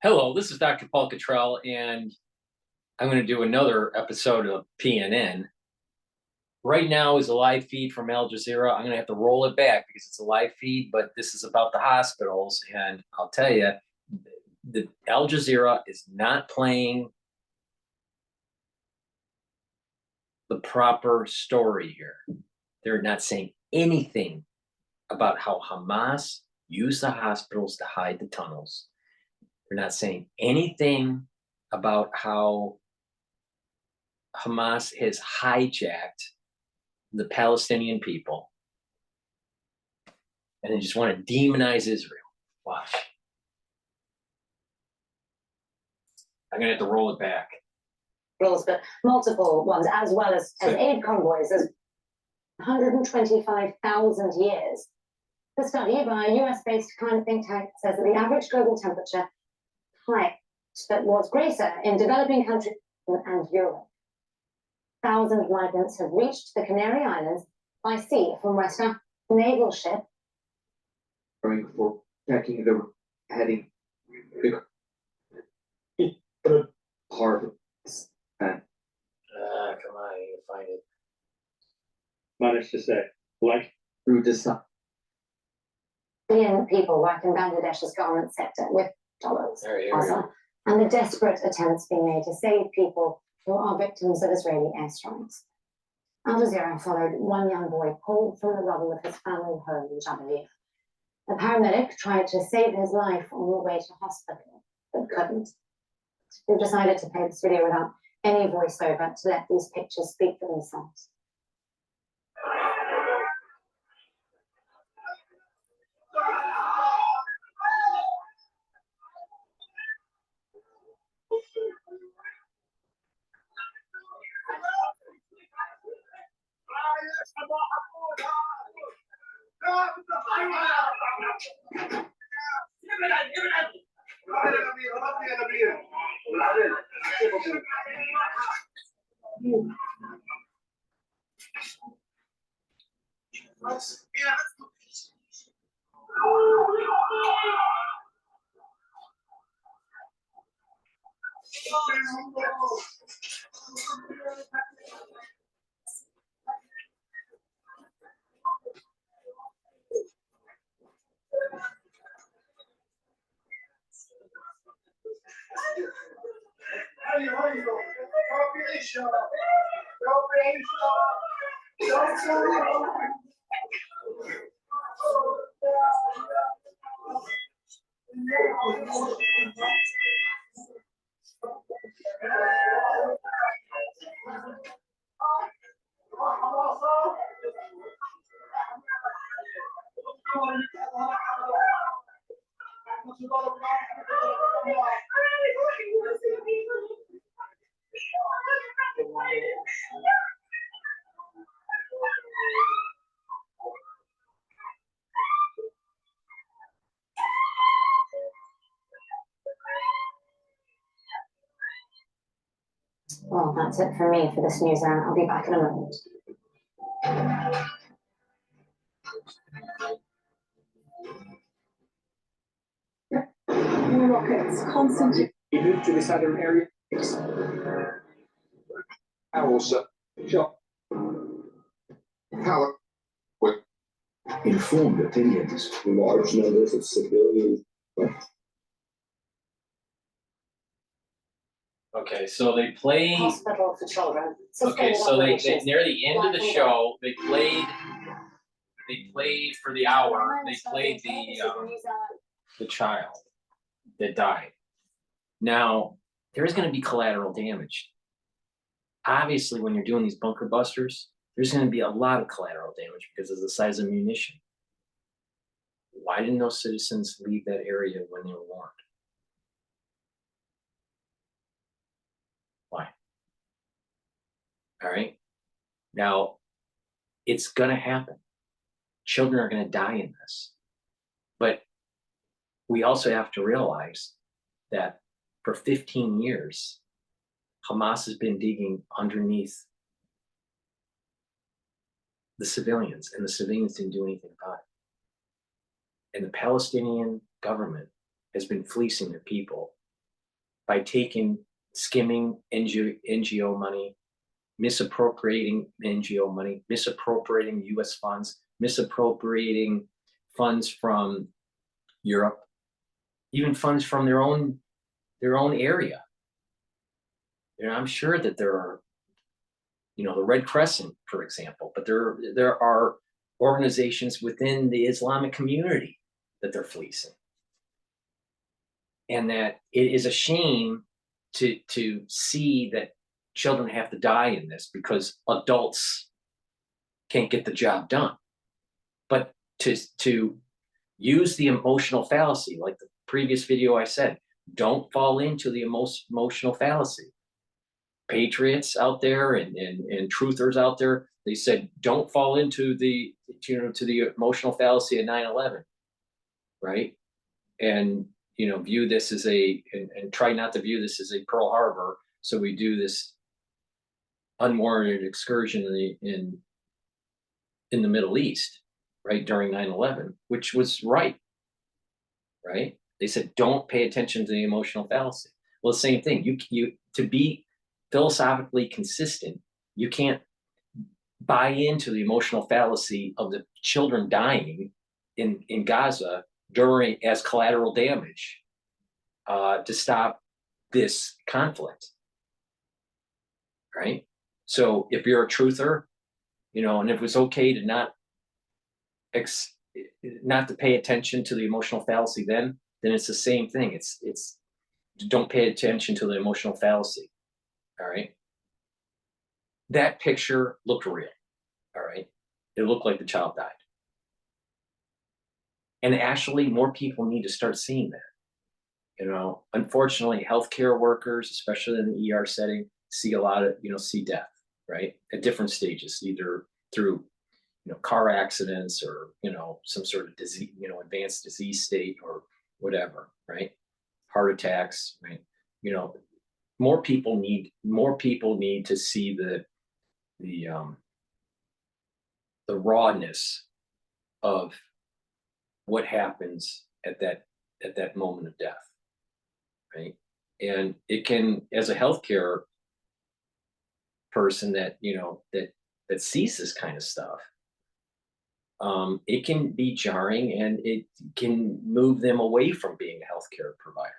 Hello, this is Dr. Paul Cottrell, and I'm going to do another episode of PNN. Right now is a live feed from Al Jazeera. I'm going to have to roll it back because it's a live feed, but this is about the hospitals. And I'll tell you, the Al Jazeera is not playing the proper story here. They're not saying anything about how Hamas used the hospitals to hide the tunnels. They're not saying anything about how Hamas has hijacked the Palestinian people, and they just want to demonize Israel. Watch. I'm going to have to roll it back. But multiple ones, as well as aid convoys, as 125,000 years. The study by a US-based climate think tank says that the average global temperature height that was greater in developing countries and Europe. Thousands of migrants have reached the Canary Islands by sea from West Africa. Naval ship for checking the heading harbor. And Come on, you can find it. managed to say, like, through the sun. Million people work in Bangladesh's garment sector with dollars. There you go. And the desperate attempts being made to save people who are victims of Israeli airstrikes. Al Jazeera followed one young boy pulled from the rubble of his family home in Jabalia. A paramedic tried to save his life on the way to hospital, but couldn't. We've decided to play this video without any voiceover to let these pictures speak for themselves. Well, that's it for me for this news round. I'll be back in a moment. Rockets constantly moved to the southern area. Also, shot. Power. With informed opinions. Large numbers of civilians. Okay, so they played. Hospital for children. Okay, so they near the end of the show, they played for the hour. They played the child that died. Now there's going to be collateral damage. Obviously, when you're doing these bunker busters, there's going to be a lot of collateral damage because of the size of munition. Why didn't those citizens leave that area when they were warned? Why? All right. Now, it's going to happen. Children are going to die in this. But we also have to realize that for 15 years, Hamas has been digging underneath the civilians, and the civilians didn't do anything about it. And the Palestinian government has been fleecing their people by skimming NGO money, misappropriating NGO money, misappropriating US funds, misappropriating funds from Europe, even funds from their own area. I'm sure that there are, the Red Crescent, for example, but there are organizations within the Islamic community that they're fleecing. And that it is a shame to see that children have to die in this because adults can't get the job done. But to use the emotional fallacy, like the previous video I said, don't fall into the emotional fallacy. Patriots out there and truthers out there, they said, don't fall into the emotional fallacy of 9/11, right? And view this as and try not to view this as a Pearl Harbor. So we do this unwarranted excursion in the Middle East, right, during 9/11, which was right? They said, don't pay attention to the emotional fallacy. Well, the same thing. You to be philosophically consistent, you can't buy into the emotional fallacy of the children dying in Gaza as collateral damage to stop this conflict, right? So if you're a truther, and if it's okay to not to pay attention to the emotional fallacy, then it's the same thing. It's don't pay attention to the emotional fallacy. All right. That picture looked real. All right. It looked like the child died. And actually, more people need to start seeing that. Unfortunately, healthcare workers, especially in the ER setting, see a lot of, see death, right? At different stages, either through, car accidents or, some sort of disease, advanced disease state or whatever, right? Heart attacks, right? More people need to see the rawness of what happens at that moment of death, right? And it can, as a healthcare person that that sees this kind of stuff, it can be jarring and it can move them away from being a healthcare provider.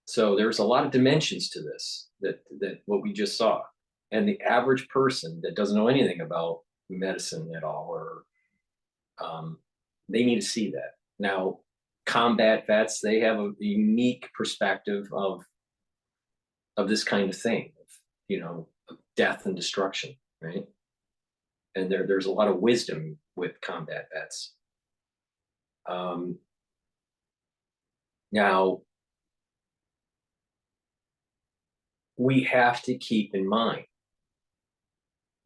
So there's a lot of dimensions to this that what we just saw, and the average person that doesn't know anything about medicine at all, or they need to see that. Now, combat vets, they have a unique perspective of this kind of thing, of death and destruction, right? And there's a lot of wisdom with combat vets. Now, we have to keep in mind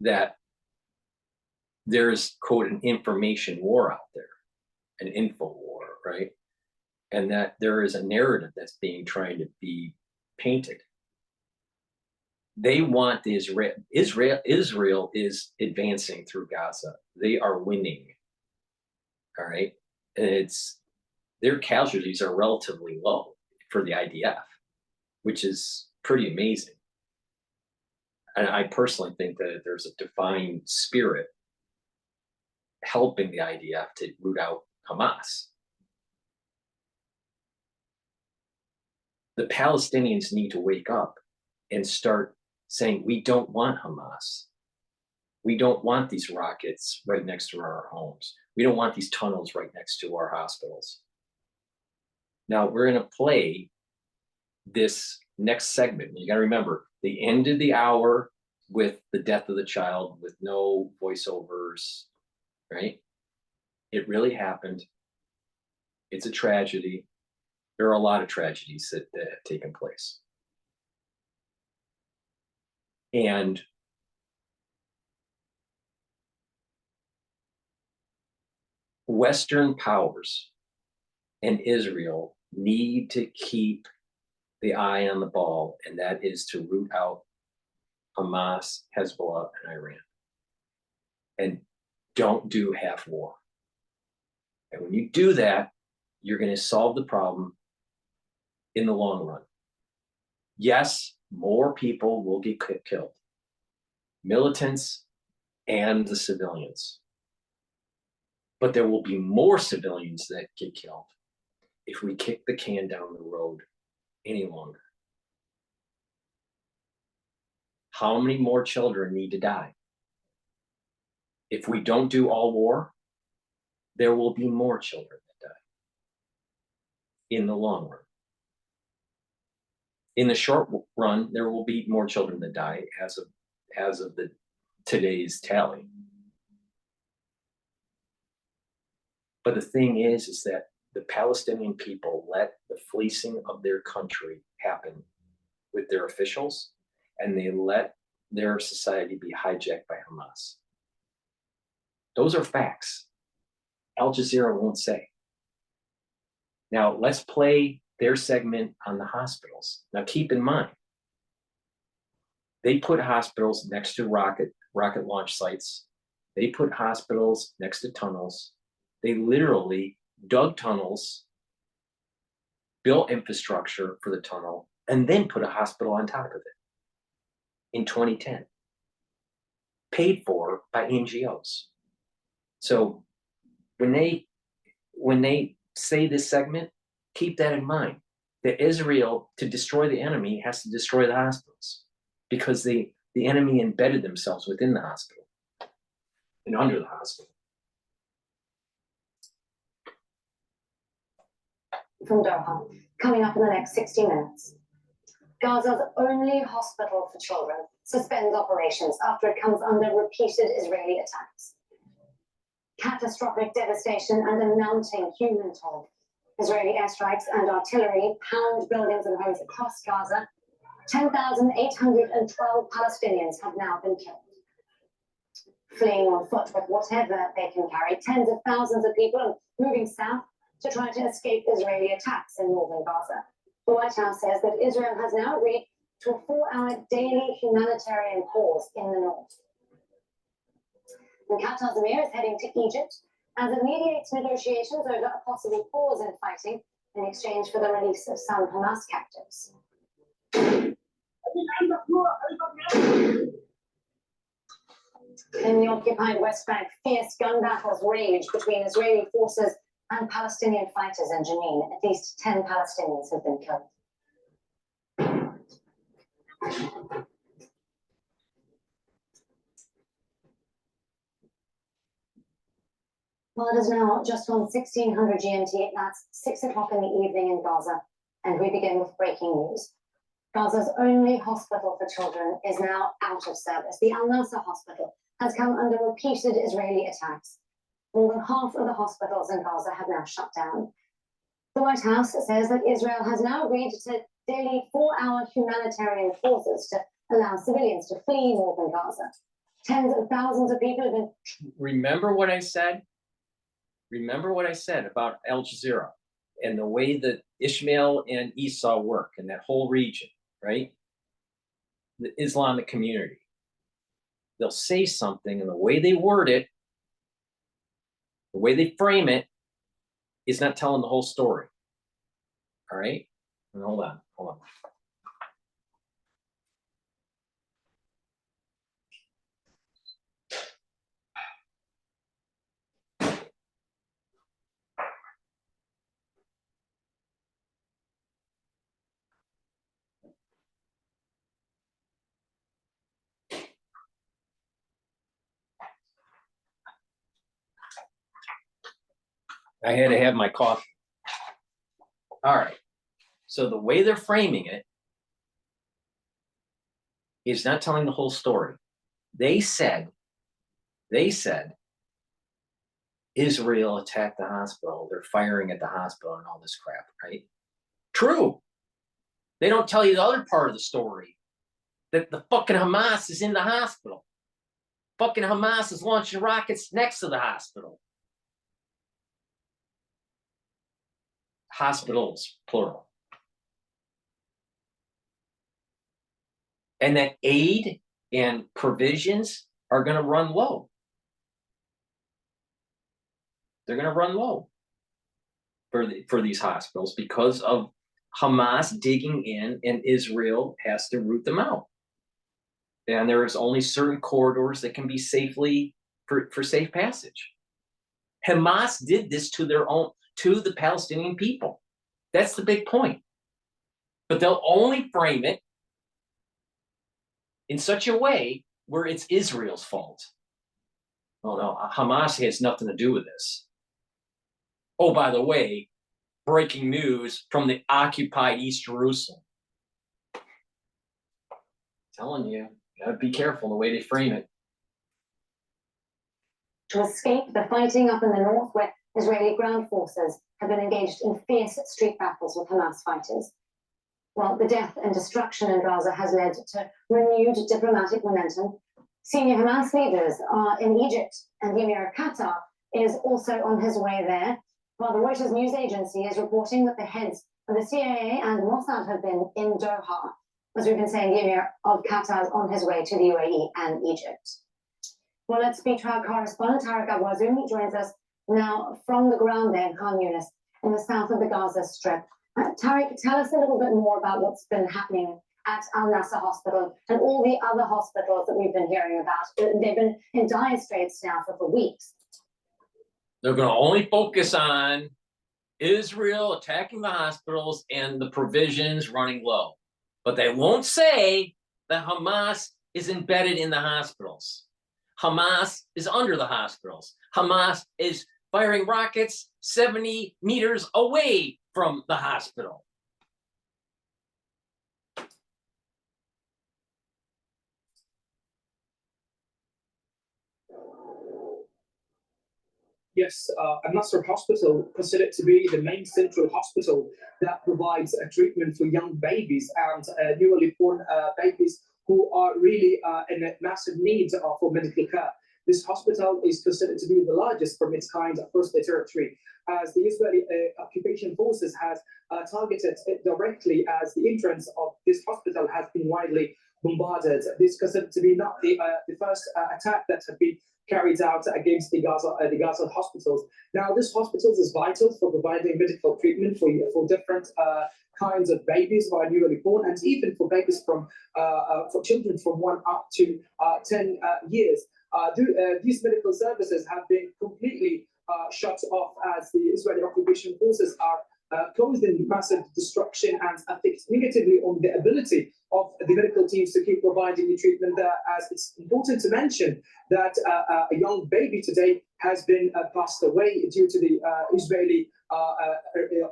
that there's, quote, an information war out there, an info war, right? And that there is a narrative that's being tried to be painted. They want Israel is advancing through Gaza. They are winning. All right. And their casualties are relatively low for the IDF, which is pretty amazing. And I personally think that there's a divine spirit helping the IDF to root out Hamas. The Palestinians need to wake up and start saying, we don't want Hamas. We don't want these rockets right next to our homes. We don't want these tunnels right next to our hospitals. Now, we're going to play this next segment. You got to remember, they ended the hour with the death of the child with no voiceovers, right? It really happened. It's a tragedy. There are a lot of tragedies that have taken place. And Western powers and Israel need to keep the eye on the ball, and that is to root out Hamas, Hezbollah, and Iran. And don't do half war. And when you do that, you're going to solve the problem in the long run. Yes, more people will get killed, militants and the civilians. But there will be more civilians that get killed if we kick the can down the road any longer. How many more children need to die? If we don't do all war, there will be more children that die in the long run. In the short run, there will be more children that die as of today's tally. But the thing is that the Palestinian people let the fleecing of their country happen with their officials, and they let their society be hijacked by Hamas. Those are facts. Al Jazeera won't say. Now, let's play their segment on the hospitals. Now, keep in mind, they put hospitals next to rocket launch sites. They put hospitals next to tunnels. They literally dug tunnels, built infrastructure for the tunnel, and then put a hospital on top of it in 2010, paid for by NGOs. So when they say this segment, keep that in mind, that Israel, to destroy the enemy, has to destroy the hospitals, because the enemy embedded themselves within the hospital and under the hospital. From Doha, coming up in the next 60 minutes. Gaza's only hospital for children suspends operations after it comes under repeated Israeli attacks. Catastrophic devastation and a mounting human toll. Israeli airstrikes and artillery pound buildings and homes across Gaza. 10,812 Palestinians have now been killed. Fleeing on foot with whatever they can carry, tens of thousands of people are moving south to try to escape Israeli attacks in northern Gaza. The White House says that Israel has now agreed to a 4-hour daily humanitarian pause in the north. And Qatar's Emir is heading to Egypt as it mediates negotiations over a possible pause in fighting in exchange for the release of some Hamas captives. In the occupied West Bank, fierce gun battles rage between Israeli forces and Palestinian fighters in Jenin. At least 10 Palestinians have been killed. Well, it is now just on 1600 GMT. That's 6 o'clock in the evening in Gaza. And we begin with breaking news. Gaza's only hospital for children is now out of service. The Al-Nasser hospital has come under repeated Israeli attacks. More than half of the hospitals in Gaza have now shut down. The White House says that Israel has now agreed to daily 4-hour humanitarian pauses to allow civilians to flee northern Gaza. Tens of thousands of people have been... Remember what I said? Remember what I said about Al Jazeera and the way that Ishmael and Esau work in that whole region, right? The Islamic community. They'll say something, and the way they word it, the way they frame it, is not telling the whole story. All right? And hold on. I had to have my coffee. All right. So the way they're framing it is not telling the whole story. They said Israel attacked the hospital. They're firing at the hospital and all this crap, right? True. They don't tell you the other part of the story, that the fucking Hamas is in the hospital. Fucking Hamas is launching rockets next to the hospital. Hospitals, plural. And that aid and provisions are going to run low. They're going to run low for these hospitals because of Hamas digging in, and Israel has to root them out. And there is only certain corridors that can be safely for safe passage. Hamas did this to the Palestinian people. That's the big point. But they'll only frame it in such a way where it's Israel's fault. Oh no, Hamas has nothing to do with this. Oh, by the way, breaking news from the occupied East Jerusalem. Telling you, gotta be careful the way they frame it. To escape the fighting up in the north, where Israeli ground forces have been engaged in fierce street battles with Hamas fighters. Well, the death and destruction in Gaza has led to renewed diplomatic momentum. Senior Hamas leaders are in Egypt, and the Emir of Qatar is also on his way there, while the Reuters news agency is reporting that the heads of the CIA and Mossad have been in Doha. As we've been saying, the Emir of Qatar is on his way to the UAE and Egypt. Well, let's speak to our correspondent, Tariq Abouazoum. He joins us now from the ground there in Khan Yunis, in the south of the Gaza Strip. Tariq, tell us a little bit more about what's been happening at Al Nasser Hospital and all the other hospitals that we've been hearing about. They've been in dire straits now for weeks. They're going to only focus on Israel attacking the hospitals and the provisions running low. But they won't say that Hamas is embedded in the hospitals. Hamas is under the hospitals. Hamas is firing rockets 70 meters away from the hospital. Yes, Al Nasser Hospital, considered to be the main central hospital that provides treatment for young babies and newly born babies who are really in massive need for medical care. This hospital is considered to be the largest from its kind across the territory, as the Israeli occupation forces has targeted it directly, as the entrance of this hospital has been widely bombarded. This is considered to be not the first attack that had been carried out against the Gaza hospitals. Now, this hospital is vital for providing medical treatment for different kinds of babies who are newly born, and even for babies for children from 1 up to 10 years. These medical services have been completely shut off, as the Israeli occupation forces are causing massive destruction and affect negatively on the ability of the medical teams to keep providing the treatment there. As it's important to mention that a young baby today has been passed away due to the Israeli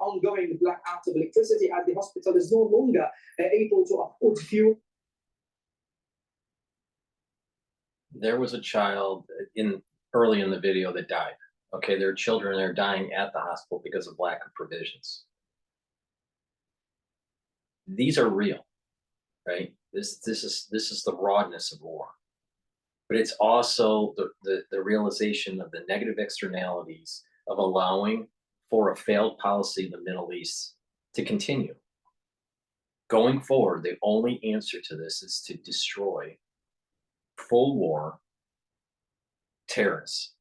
ongoing blackout of electricity, as the hospital is no longer able to afford fuel. There was a child early in the video that died. Okay, there are children that are dying at the hospital because of lack of provisions. These are real, right? This is the rawness of war, but it's also the realization of the negative externalities of allowing for a failed policy in the Middle East to continue. Going forward, the only answer to this is to destroy full war terrorists.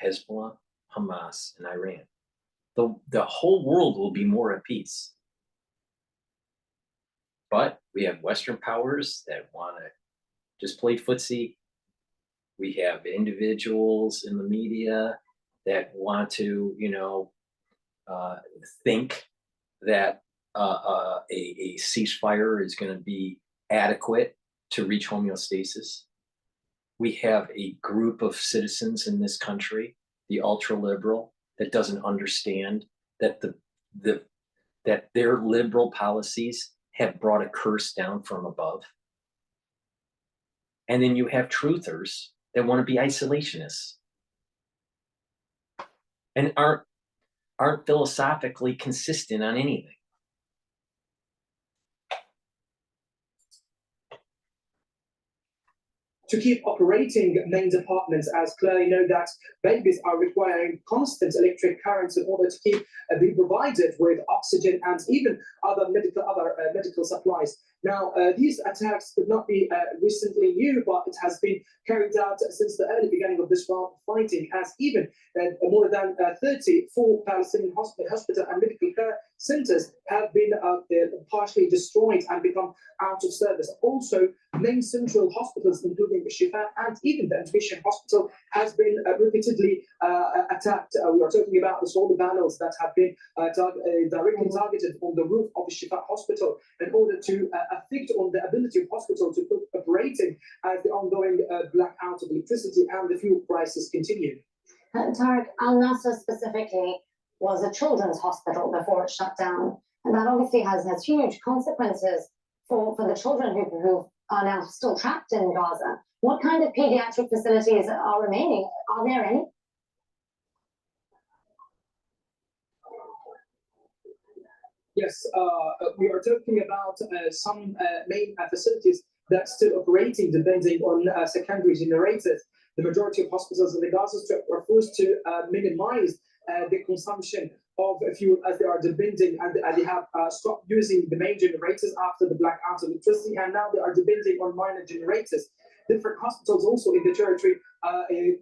Hezbollah, Hamas, and Iran. The whole world will be more at peace. But we have Western powers that want to just play footsie. We have individuals in the media that want to, think that a ceasefire is going to be adequate to reach homeostasis. We have a group of citizens in this country, the ultra-liberal, that doesn't understand that that their liberal policies have brought a curse down from above. And then you have truthers that want to be isolationists and aren't philosophically consistent on anything. To keep operating main departments, as clearly know that babies are requiring constant electric currents in order to keep being provided with oxygen and even other medical supplies. Now, these attacks could not be recently new, but it has been carried out since the early beginning of this fighting, as even more than 34 Palestinian hospital and medical care centers have been partially destroyed and become out of service. Also, main central hospitals, including Shifa and even the inpatient hospital, has been repeatedly attacked. We are talking about the solar panels that have been directly targeted on the roof of the Shifa hospital in order to affect on the ability of hospital to keep operating as the ongoing blackout of electricity and the fuel prices continue. Tarek, Al-Nasser specifically was a children's hospital before it shut down, and that obviously has huge consequences for the children who are now still trapped in Gaza. What kind of pediatric facilities are remaining? Are there any? Yes, we are talking about some main facilities that still operating depending on secondary generators. The majority of hospitals in the Gaza Strip were forced to minimize the consumption of fuel as they are depending, and they have stopped using the main generators after the blackout of electricity, and now they are depending on minor generators. Different hospitals also in the territory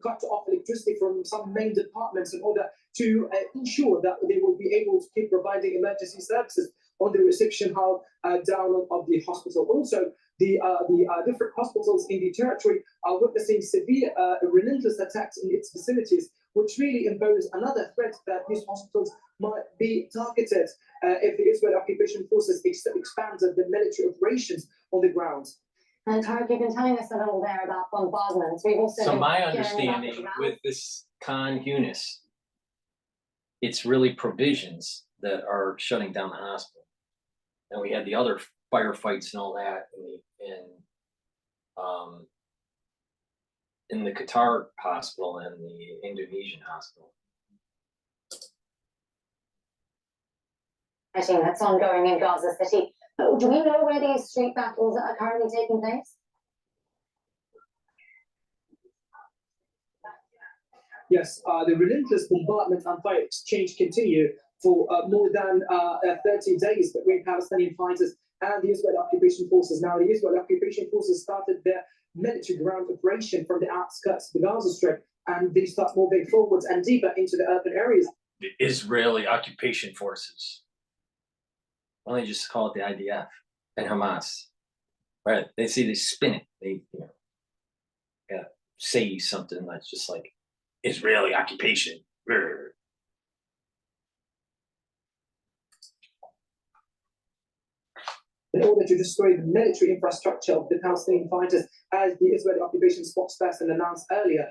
cut off electricity from some main departments in order to ensure that they will be able to keep providing emergency services on the reception hall down of the hospital. Also, the different hospitals in the territory are witnessing severe, relentless attacks in its facilities, which really impose another threat that these hospitals might be targeted if the Israeli occupation forces expanded the military operations on the ground. And Tarek, you've been telling us a little there about bombardments. We've also So been my hearing about understanding the ground. with this Khan Yunis, it's really provisions that are shutting down the hospital. And we had the other firefights and all that in the Qatar hospital and the Indonesian hospital. I think that's ongoing in Gaza City. Do we know where these street battles are currently taking place? Yes, the relentless bombardment and fire exchange continue for more than 30 days between Palestinian fighters and the Israeli occupation forces. Now, the Israeli occupation forces started their military ground operation from the outskirts of the Gaza Strip, and they start moving forwards and deeper into the urban areas. The Israeli occupation forces. Why don't they just call it the IDF and Hamas? Right? They spin it. They gotta say something that's just like Israeli occupation. Brr. In order to destroy the military infrastructure of the Palestinian fighters, as the Israeli occupation spokesperson announced earlier,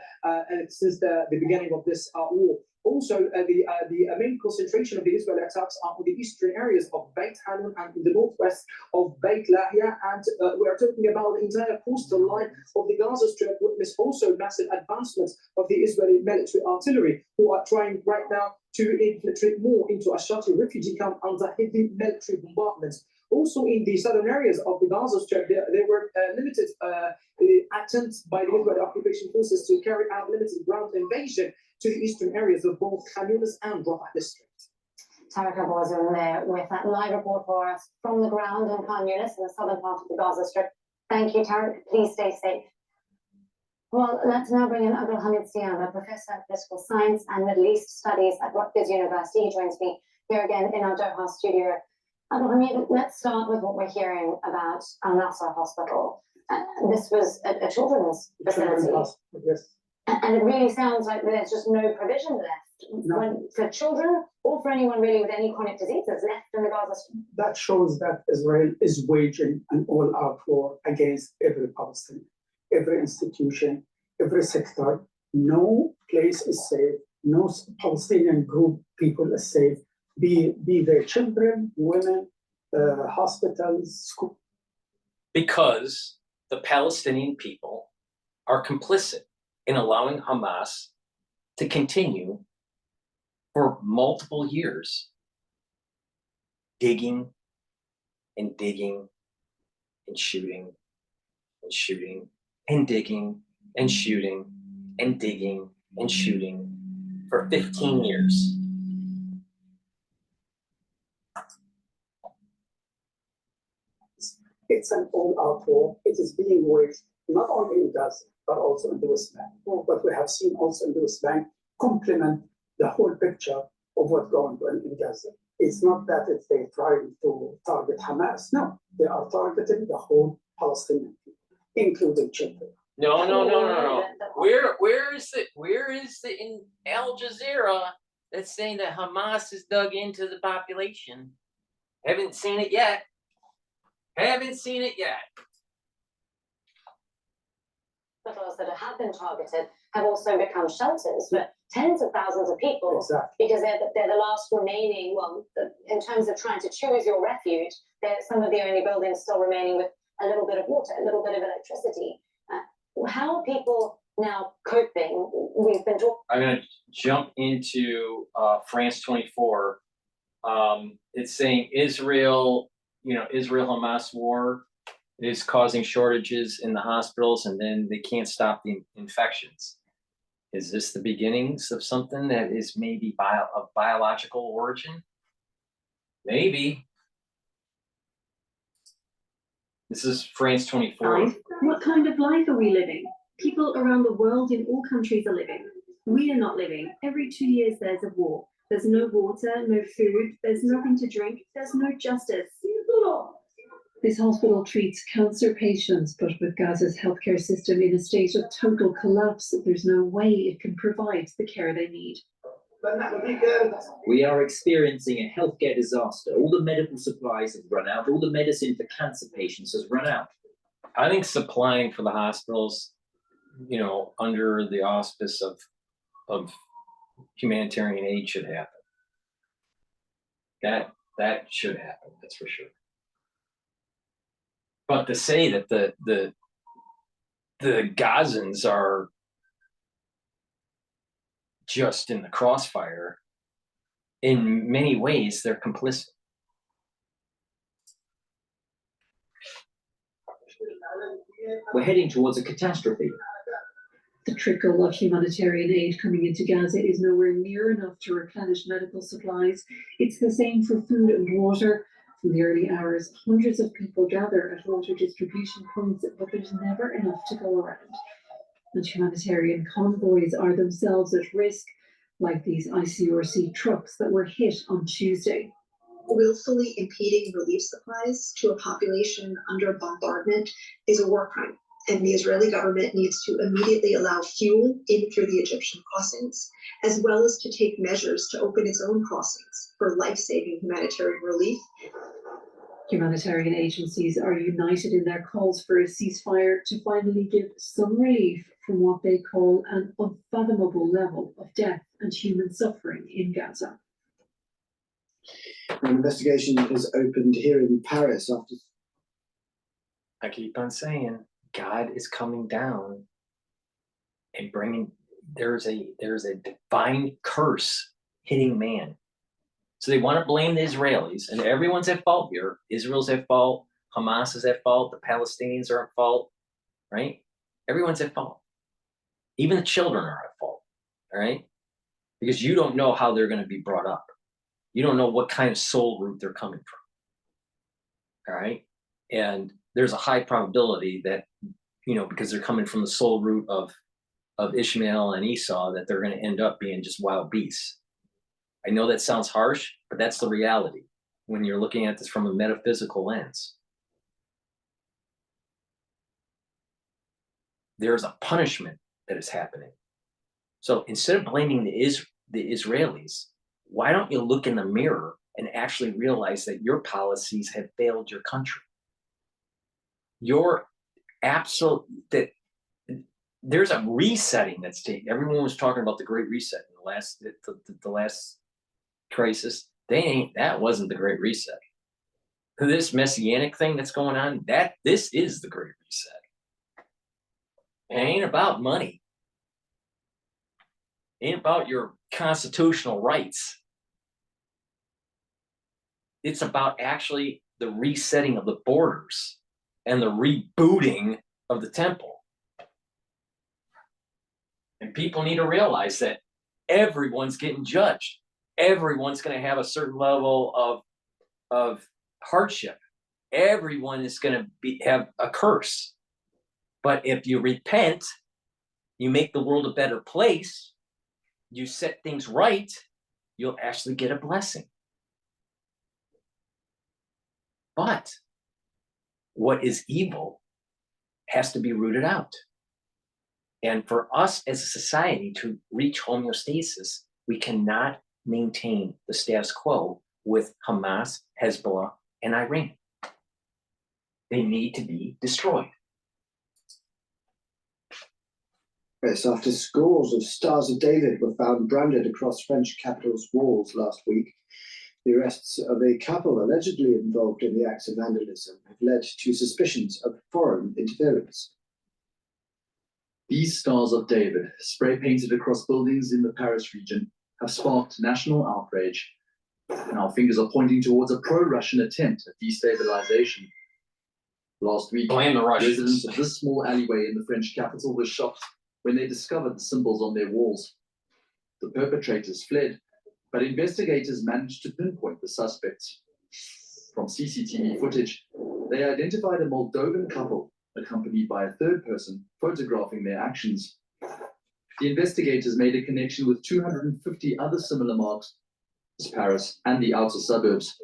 since the beginning of this war. Also, the main concentration of the Israeli attacks are on the eastern areas of Beit Hanun and in the northwest of Beit Lahia, and we are talking about the entire coastal line of the Gaza Strip, witness also massive advancements of the Israeli military artillery, who are trying right now to infiltrate more into a shelter refugee camp under heavy military bombardments. Also, in the southern areas of the Gaza Strip, there were limited attempts by the Israeli occupation forces to carry out limited ground invasion to the eastern areas of both Khan Yunis and Rafah district. Tarek was in there with that live report for us from the ground in Khan Yunis in the southern part of the Gaza Strip. Thank you, Tarek. Please stay safe. Well, let's now bring in Abdul Hamid Siam, a professor of political science and Middle East studies at Rutgers University. He joins me here again in our Doha studio. Abdul Hamid, let's start with what we're hearing about Al-Nasser Hospital. This was a children's facility. Yes. And it really sounds like there's just no provision left for children or for anyone really with any chronic diseases left in the Gaza Strip. That shows that Israel is waging an all-out war against every Palestinian, every institution, every sector. No place is safe. No Palestinian group people is safe. Be they children, women, hospitals, schools. Because the Palestinian people are complicit in allowing Hamas to continue for multiple years, digging and digging and shooting and shooting and digging and shooting and digging and shooting for 15 years. It's an all-out war. It is being waged not only in Gaza, but also in the West Bank. What we have seen also in the West Bank complement the whole picture of what's going on in Gaza. It's not that if they're trying to target Hamas. No, they are targeting the whole Palestinian people, including children. No. Where is it in Al Jazeera that's saying that Hamas is dug into the population? Haven't seen it yet. Hospitals that have been targeted have also become shelters for tens of thousands of people. Exactly. Because they're the last remaining, in terms of trying to choose your refuge, they're some of the only buildings still remaining with a little bit of water, a little bit of electricity. How are people now coping? We've been talking. I'm going to jump into France 24. It's saying Israel-Hamas War is causing shortages in the hospitals, and then they can't stop the infections. Is this the beginnings of something that is maybe of biological origin? Maybe. This is France 24. Life? What kind of life are we living? People around the world in all countries are living. We are not living. Every 2 years there's a war. There's no water, no food, there's nothing to drink, there's no justice. This hospital treats cancer patients, but with Gaza's healthcare system in a state of total collapse, there's no way it can provide the care they need. We are experiencing a healthcare disaster. All the medical supplies have run out. All the medicine for cancer patients has run out. I think supplying for the hospitals, under the auspice of humanitarian aid should happen. That should happen. That's for sure. But to say that the Gazans are just in the crossfire, in many ways, they're complicit. We're heading towards a catastrophe. The trickle of humanitarian aid coming into Gaza is nowhere near enough to replenish medical supplies. It's the same for food and water. From the early hours, hundreds of people gather at water distribution points, but there's never enough to go around. And humanitarian convoys are themselves at risk, like these ICRC trucks that were hit on Tuesday. Willfully impeding relief supplies to a population under bombardment is a war crime, and the Israeli government needs to immediately allow fuel in through the Egyptian crossings, as well as to take measures to open its own crossings for life-saving humanitarian relief. Humanitarian agencies are united in their calls for a ceasefire to finally give some relief from what they call an unfathomable level of death and human suffering in Gaza. An investigation is opened here in Paris after. I keep on saying God is coming down and bringing. There's a divine curse hitting man. So they want to blame the Israelis, and everyone's at fault here. Israel's at fault. Hamas is at fault. The Palestinians are at fault, right? Everyone's at fault. Even the children are at fault, all right? Because you don't know how they're going to be brought up. You don't know what kind of soul root they're coming from, all right? And there's a high probability that, because they're coming from the soul root of Ishmael and Esau, that they're going to end up being just wild beasts. I know that sounds harsh, but that's the reality when you're looking at this from a metaphysical lens. There's a punishment that is happening. So instead of blaming the Israelis, why don't you look in the mirror and actually realize that your policies have failed your country? There's a resetting that's taking. Everyone was talking about the Great Reset in the last crisis. That wasn't the Great Reset. This messianic thing that's going on, this is the Great Reset. It ain't about money. It ain't about your constitutional rights. It's about actually the resetting of the borders and the rebooting of the temple. And people need to realize that everyone's getting judged. Everyone's going to have a certain level of hardship. everyone is going to have a curse. But if you repent, you make the world a better place, you set things right, you'll actually get a blessing. But what is evil has to be rooted out. And for us as a society to reach homeostasis, we cannot maintain the status quo with Hamas, Hezbollah, and Iran. They need to be destroyed. Yes, after scores of Stars of David were found branded across French capital's walls last week, the arrests of a couple allegedly involved in the acts of vandalism have led to suspicions of foreign interference. These Stars of David, spray painted across buildings in the Paris region, have sparked national outrage. And our fingers are pointing towards a pro-Russian attempt at destabilization. Last week, Blame the Russians. residents of this small alleyway in the French capital were shocked when they discovered the symbols on their walls. The perpetrators fled, but investigators managed to pinpoint the suspects. From CCTV footage, they identified a Moldovan couple accompanied by a third person photographing their actions. The investigators made a connection with 250 other similar marks in Paris and the outer suburbs.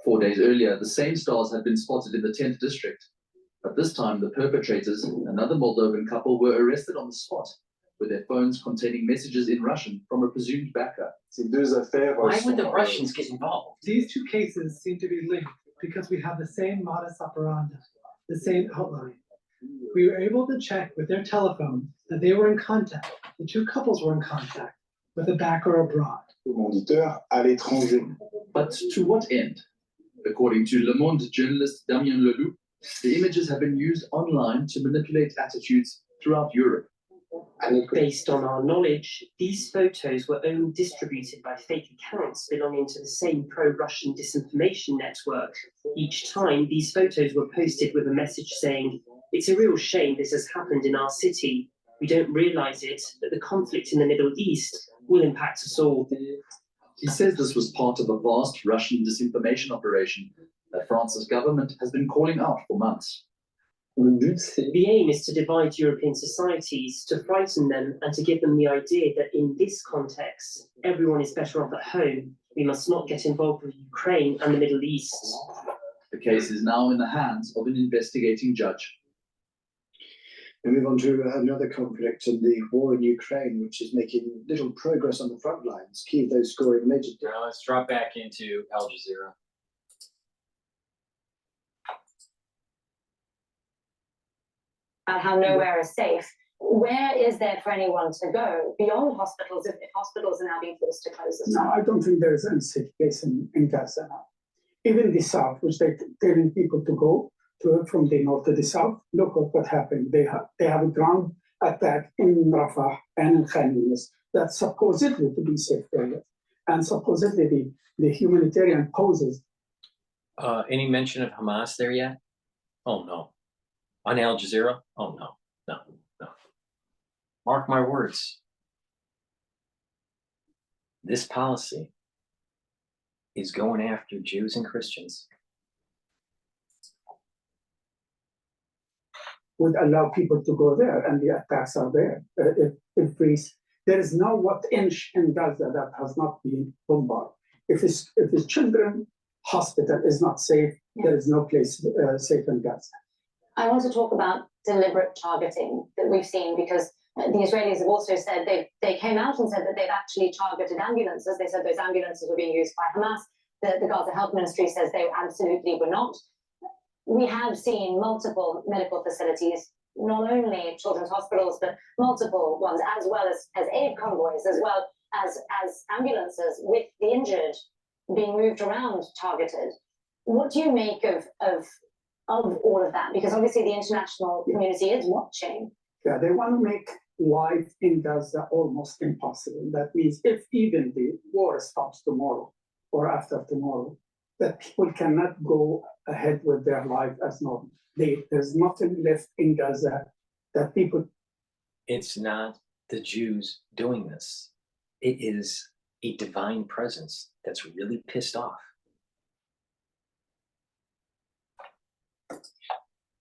4 days earlier, the same stars had been spotted in the 10th district. But this time, the perpetrators, another Moldovan couple, were arrested on the spot with their phones containing messages in Russian from a presumed backer. Why would the Russians get involved? These two cases seem to be linked because we have the same modus operandi, the same outline. We were able to check with their telephone that they were in contact, the two couples were in contact with a backer abroad. But to what end? According to Le Monde journalist Damien Leloup, the images have been used online to manipulate attitudes throughout Europe. Based on our knowledge, these photos were only distributed by fake accounts belonging to the same pro-Russian disinformation network. Each time, these photos were posted with a message saying, "It's a real shame this has happened in our city. We don't realize it, but the conflict in the Middle East will impact us all." He says this was part of a vast Russian disinformation operation that France's government has been calling out for months. The aim is to divide European societies, to frighten them, and to give them the idea that in this context, everyone is better off at home. We must not get involved with Ukraine and the Middle East. The case is now in the hands of an investigating judge. We move on to another conflict in the war in Ukraine, which is making little progress on the front lines. Kyiv, though, scoring major. Now let's drop back into Al Jazeera. How nowhere is safe. Where is there for anyone to go beyond hospitals if hospitals are now being forced to close as well? No, I don't think there is any safe place in Gaza now. Even the south, which they're telling people to go to from the north to the south, look at what happened. They have a ground attack in Rafah and in Khan Yunis that's supposedly to be safe areas, and supposedly the humanitarian poses. Any mention of Hamas there yet? Oh no. On Al Jazeera? Oh no, no, no. Mark my words. This policy is going after Jews and Christians. Would allow people to go there, and the attacks are there. There is no what inch in Gaza that has not been bombarded. If the children hospital is not safe, there is no place safe in Gaza. I want to talk about deliberate targeting that we've seen, because the Israelis have also said they came out and said that they've actually targeted ambulances. They said those ambulances were being used by Hamas. The Gaza Health Ministry says they absolutely were not. We have seen multiple medical facilities, not only children's hospitals, but multiple ones, as well as aid convoys, as well as ambulances with the injured being moved around, targeted. What do you make of all of that? Because obviously the international community is watching. Yeah, they want to make life in Gaza almost impossible. That means if even the war stops tomorrow or after tomorrow, that people cannot go ahead with their life as normal. There's nothing left in Gaza that people. It's not the Jews doing this. It is a divine presence that's really pissed off.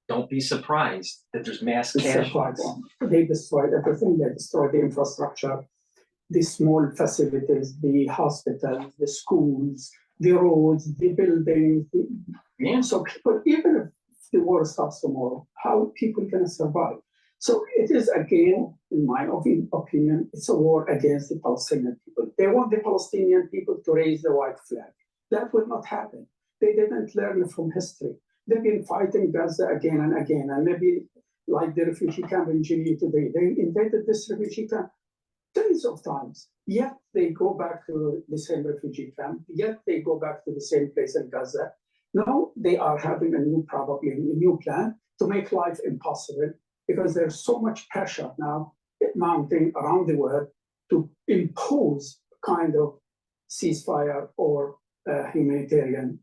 don't be surprised that there's mass It's casualties. They destroyed everything. They destroyed the infrastructure, the small facilities, the hospitals, the schools, the roads, the buildings. Yeah. So people, even if the war stops tomorrow, how are people going to survive? So it is, again, in my opinion, it's a war against the Palestinian people. They want the Palestinian people to raise the white flag. That will not happen. They didn't learn from history. They've been fighting Gaza again and again, and maybe like the refugee camp in Geneva today. They invaded this refugee camp tens of times. Yet they go back to the same refugee camp. Yet they go back to the same place in Gaza. Now they are having probably a new plan to make life impossible because there's so much pressure now mounting around the world to impose kind of ceasefire or humanitarian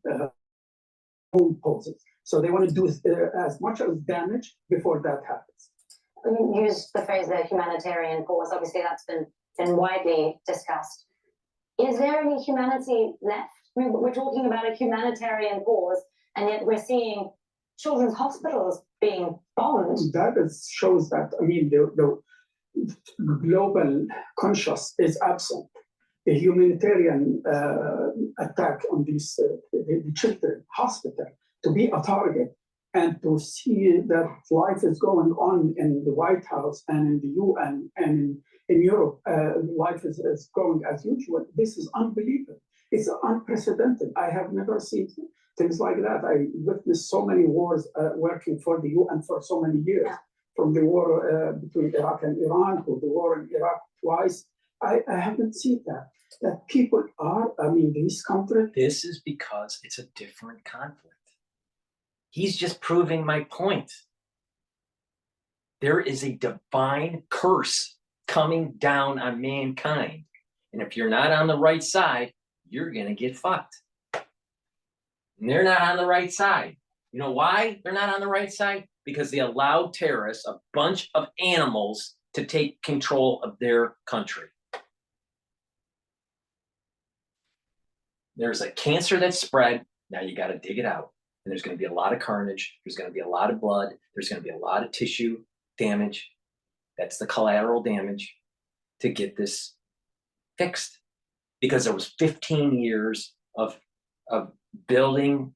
poses. So they want to do as much as damage before that happens. You used the phrase the humanitarian pause. Obviously, that's been widely discussed. Is there any humanity left? I mean, we're talking about a humanitarian pause, and yet we're seeing children's hospitals being bombed. That shows that, I mean, the global conscious is absent. The humanitarian attack on these the children hospital to be a target and to see that life is going on in the White House and in the UN and in Europe, life is going as usual. This is unbelievable. It's unprecedented. I have never seen things like that. I witnessed so many wars working for the UN for so many years, from the war between Iraq and Iran to the war in Iraq twice. I haven't seen that people are, I mean, these countries. This is because it's a different conflict. He's just proving my point. There is a divine curse coming down on mankind. And if you're not on the right side, you're going to get fucked. And they're not on the right side. You know why they're not on the right side? Because they allowed terrorists, a bunch of animals, to take control of their country. There's a cancer that's spread. Now you got to dig it out. And there's going to be a lot of carnage. There's going to be a lot of blood. There's going to be a lot of tissue damage. That's the collateral damage to get this fixed. Because there was 15 years of building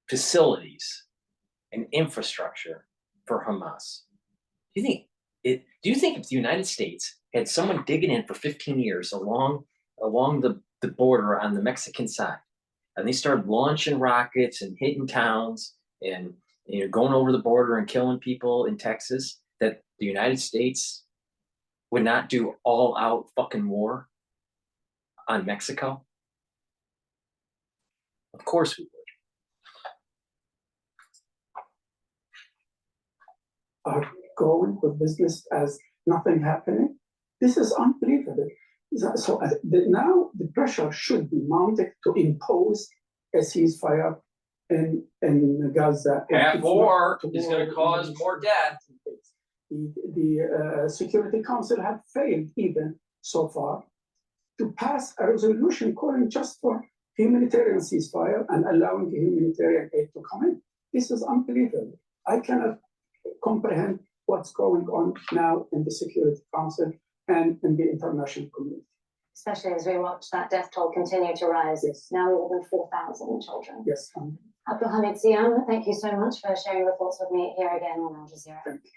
facilities and infrastructure for Hamas. Do you think if the United States had someone digging in for 15 years along the border on the Mexican side, and they started launching rockets and hitting towns and going over the border and killing people in Texas, that the United States would not do all-out fucking war on Mexico? Of course we would. Are going with business as nothing happening. This is unbelievable. So now the pressure should be mounted to impose a ceasefire in Gaza. Half war is going to cause more death. The Security Council had failed even so far to pass a resolution calling just for humanitarian ceasefire and allowing the humanitarian aid to come in. This is unbelievable. I cannot comprehend what's going on now in the Security Council and in the international community. Especially as we watch that death toll continue to rise. It's now more than 4,000 children. Yes. Abdulhamid Siam, thank you so much for sharing your thoughts with me here again on Al Jazeera. Thank you.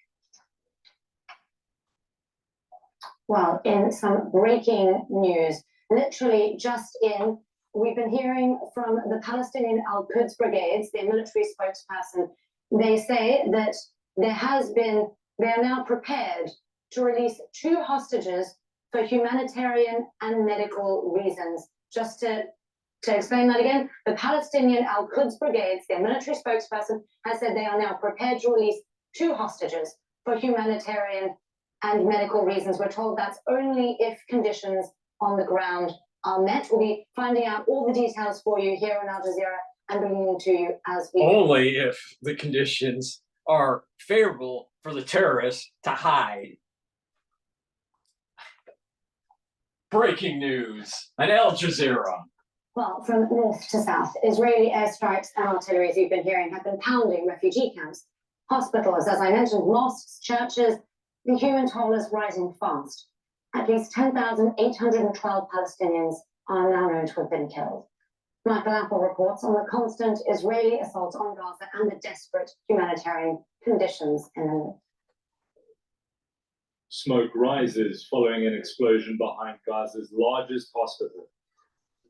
Well, in some breaking news, literally just in, we've been hearing from the Palestinian Al-Quds brigades, their military spokesperson. They say that they are now prepared to release 2 hostages for humanitarian and medical reasons. Just to explain that again, the Palestinian Al-Quds brigades, their military spokesperson, has said they are now prepared to release 2 hostages for humanitarian and medical reasons. We're told that's only if conditions on the ground are met. We'll be finding out all the details for you here on Al Jazeera and bringing them to you as we... Only if the conditions are favorable for the terrorists to hide. Breaking news on Al Jazeera. Well, from north to south, Israeli airstrikes and artillery, as you've been hearing, have been pounding refugee camps, hospitals, as I mentioned, mosques, churches. The human toll is rising fast. At least 10,812 Palestinians are now known to have been killed. Michael Apple reports on the constant Israeli assault on Gaza and the desperate humanitarian conditions in the north. Smoke rises following an explosion behind Gaza's largest hospital.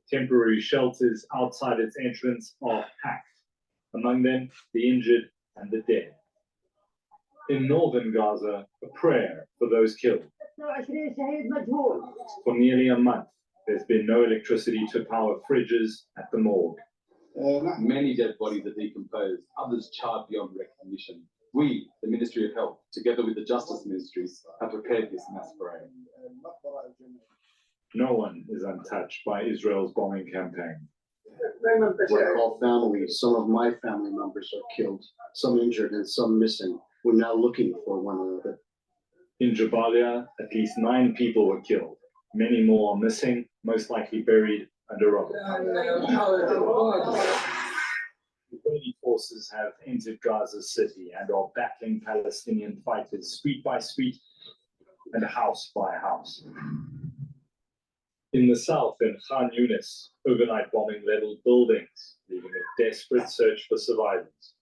Temporary shelters outside its entrance are packed, among them the injured and the dead. In northern Gaza, a prayer for those killed. For nearly a month, there's been no electricity to power fridges at the morgue. Many dead bodies are decomposed, others charred beyond recognition. We, the Ministry of Health, together with the Justice Ministries, have prepared this mass parade. No one is untouched by Israel's bombing campaign. We're all families. Some of my family members are killed, some injured and some missing. We're now looking for one another. In Jabalia, at least 9 people were killed. Many more are missing, most likely buried under rubble. Israeli forces have entered Gaza City and are battling Palestinian fighters street by street and house by house. In the south, in Khan Yunis, overnight bombing leveled buildings, leaving a desperate search for survivors.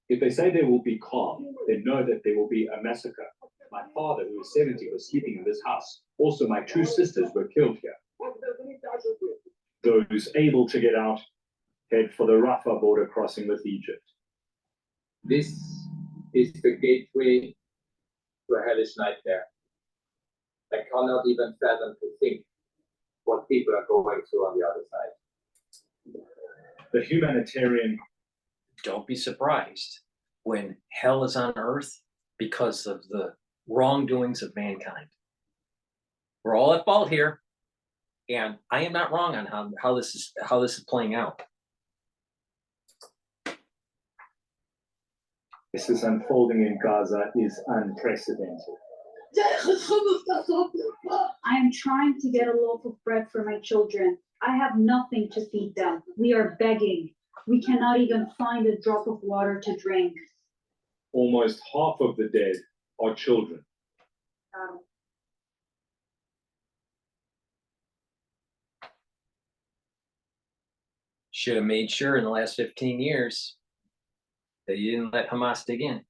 If they say there will be calm, they know that there will be a massacre. My father, who is 70, was sleeping in this house. Also, my 2 sisters were killed here. Those able to get out head for the Rafah border crossing with Egypt. This is the gateway to a hellish nightmare. I cannot even fathom to think what people are going through on the other side. The humanitarian. Don't be surprised when hell is on earth because of the wrongdoings of mankind. We're all at fault here, and I am not wrong on how this is playing out. This is unfolding in Gaza is unprecedented. I am trying to get a loaf of bread for my children. I have nothing to feed them. We are begging. We cannot even find a drop of water to drink. Almost half of the dead are children. Should have made sure in the last 15 years that you didn't let Hamas dig in.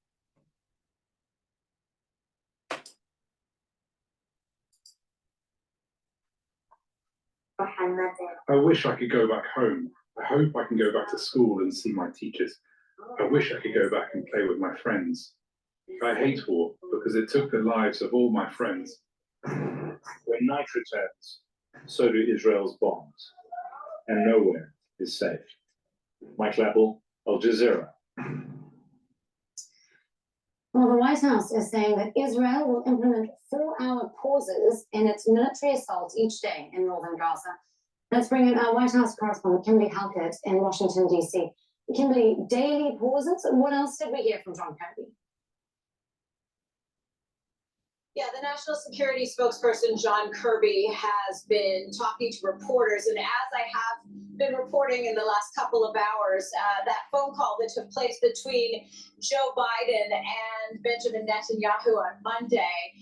I wish I could go back home. I hope I can go back to school and see my teachers. I wish I could go back and play with my friends. I hate war because it took the lives of all my friends. When night returns, so do Israel's bombs, and nowhere is safe. Michael Apple, Al Jazeera. Well, the White House is saying that Israel will implement 4-hour pauses in its military assaults each day in northern Gaza. Let's bring in our White House correspondent, Kimberly Halkett, in Washington, D.C. Kimberly, daily pauses? What else did we hear from John Kirby? Yeah, the national security spokesperson, John Kirby, has been talking to reporters. And as I have been reporting in the last couple of hours, that phone call that took place between Joe Biden and Benjamin Netanyahu on Monday,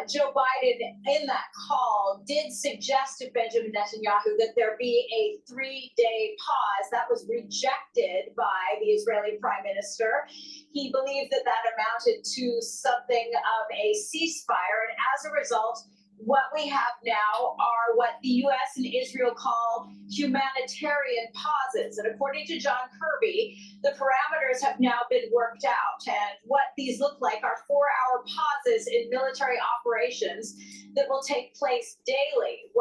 Joe Biden in that call did suggest to Benjamin Netanyahu that there be a 3-day pause. That was rejected by the Israeli prime minister. He believed that that amounted to something of a ceasefire. And as a result, what we have now are what the U.S. and Israel call humanitarian pauses. And according to John Kirby, the parameters have now been worked out. And what these look like are 4-hour pauses in military operations that will take place daily.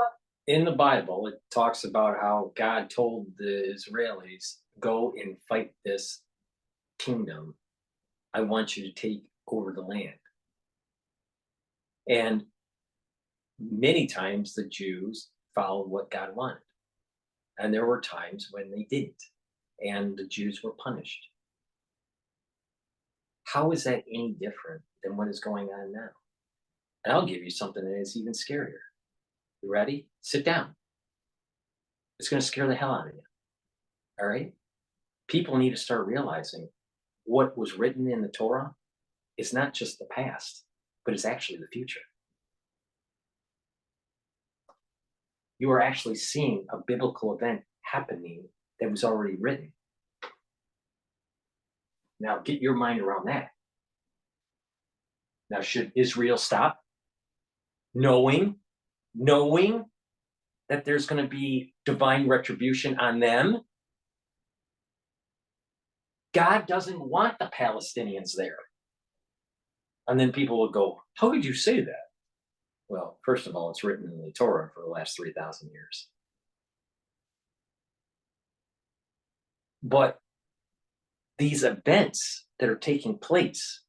In the Bible, it talks about how God told the Israelis, go and fight this kingdom. I want you to take over the land. And many times the Jews followed what God wanted. And there were times when they didn't, and the Jews were punished. How is that any different than what is going on now? And I'll give you something that is even scarier. You ready? Sit down. It's going to scare the hell out of you. All right? People need to start realizing what was written in the Torah is not just the past, but it's actually the future. You are actually seeing a biblical event happening that was already written. Now get your mind around that. Now, should Israel stop? Knowing that there's going to be divine retribution on them? God doesn't want the Palestinians there. And then people will go, how could you say that? Well, first of all, it's written in the Torah for the last 3,000 years. But these events that are taking place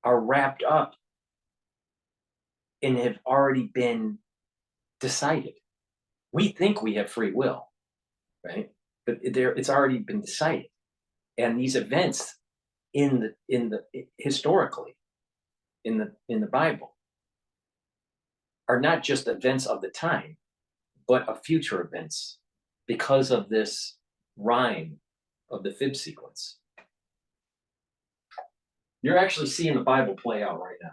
are wrapped up and have already been decided. We think we have free will, right? But it's already been decided. And these events historically in the Bible are not just events of the time, but of future events because of this rhyme of the fib sequence. You're actually seeing the Bible play out right now.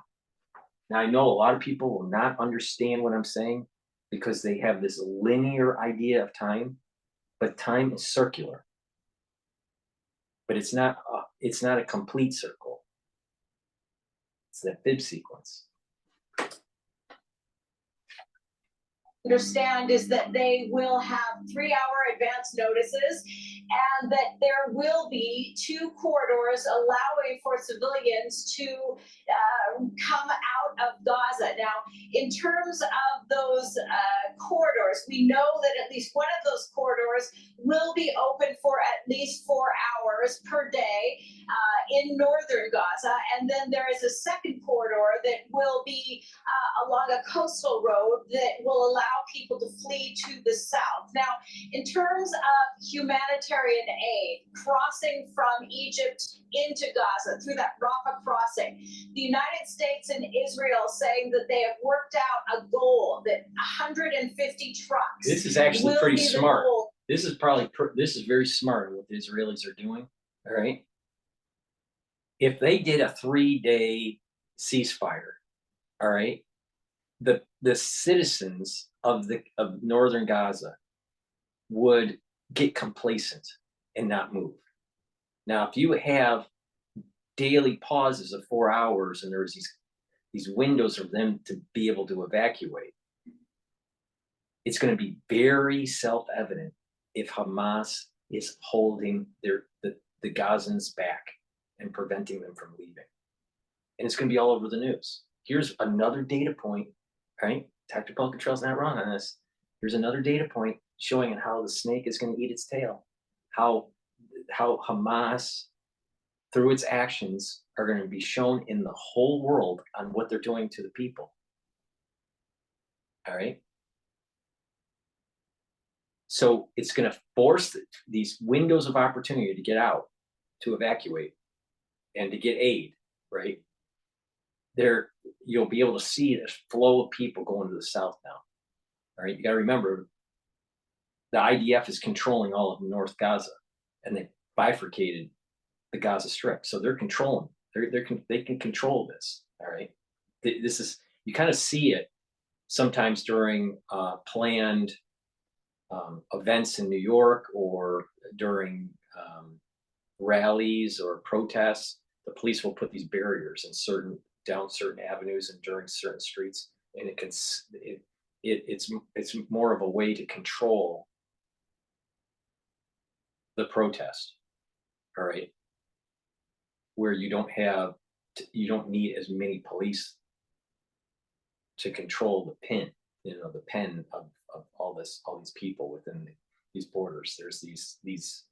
Now, I know a lot of people will not understand what I'm saying because they have this linear idea of time, but time is circular. But it's not a complete circle. It's that fib sequence. Understand is that they will have 3-hour advance notices and that there will be 2 corridors allowing for civilians to come out of Gaza. Now, in terms of those corridors, we know that at least one of those corridors will be open for at least 4 hours per day in northern Gaza. And then there is a second corridor that will be along a coastal road that will allow people to flee to the south. Now, in terms of humanitarian aid crossing from Egypt into Gaza through that Rafah crossing, the United States and Israel saying that they have worked out a goal that 150 trucks. This is actually will pretty be the smart. goal. This is very smart what the Israelis are doing. All right. If they did a 3-day ceasefire, all right, the citizens of northern Gaza would get complacent and not move. Now, if you have daily pauses of 4 hours and there's these windows for them to be able to evacuate, it's going to be very self-evident if Hamas is holding the Gazans back and preventing them from leaving. And it's going to be all over the news. Here's another data point, right? Dr. DrPaulCottrell's not wrong on this. Here's another data point showing how the snake is going to eat its tail. How Hamas, through its actions, are going to be shown in the whole world on what they're doing to the people. All right? So it's going to force these windows of opportunity to get out, to evacuate, and to get aid, right? There, you'll be able to see this flow of people going to the south now. All right, you got to remember, the IDF is controlling all of North Gaza, and they bifurcated the Gaza Strip, so they're controlling. They can control this. All right, this is, you kind of see it sometimes during planned events in New York or during rallies or protests. The police will put these barriers in down certain avenues and during certain streets, and it's more of a way to control the protest. All right, where you don't need as many police to control the pen of all these people within these borders. There's these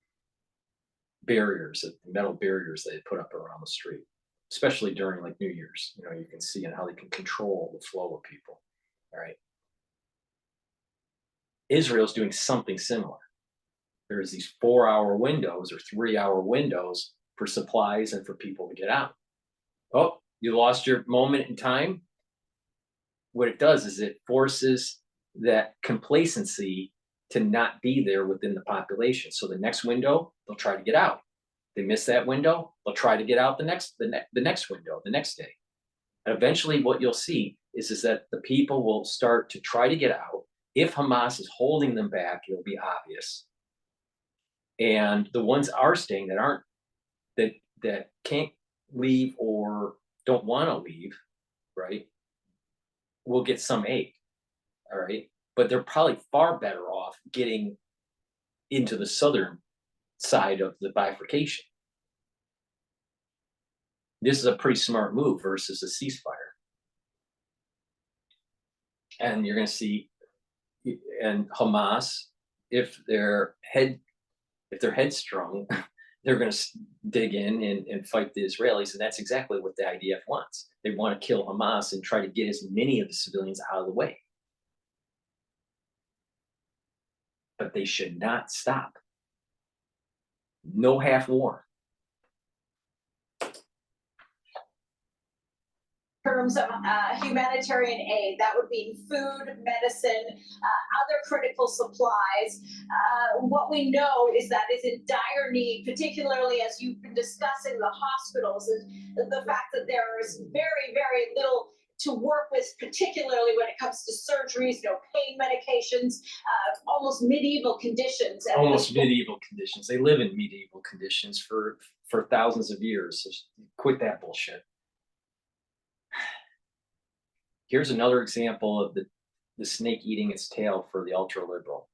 barriers, metal barriers they put up around the street, especially during like New Year's. You can see how they can control the flow of people. All right. Israel's doing something similar. There's these 4-hour windows or 3-hour windows for supplies and for people to get out. Oh, You lost your moment in time. What it does is it forces that complacency to not be there within the population. So the next window, they'll try to get out. They miss that window, they'll try to get out the next window, the next day. And eventually what you'll see is that the people will start to try to get out. If Hamas is holding them back, it'll be obvious. And the ones are staying that can't leave or don't want to leave, right, will get some aid, all right? But they're probably far better off getting into the southern side of the bifurcation. This is a pretty smart move versus a ceasefire. And you're going to see, and Hamas, if they're headstrong, they're going to dig in and fight the Israelis, and that's exactly what the IDF wants. They want to kill Hamas and try to get as many of the civilians out of the way. But they should not stop. No half war. Terms of humanitarian aid, that would be food, medicine, other critical supplies. What we know is that is in dire need, particularly as you've been discussing the hospitals and the fact that there is very, very little to work with, particularly when it comes to surgeries, pain medications, almost medieval conditions. Almost medieval conditions. They live in medieval conditions for thousands of years. So quit that bullshit. Here's another example of the snake eating its tail for the ultra-liberal.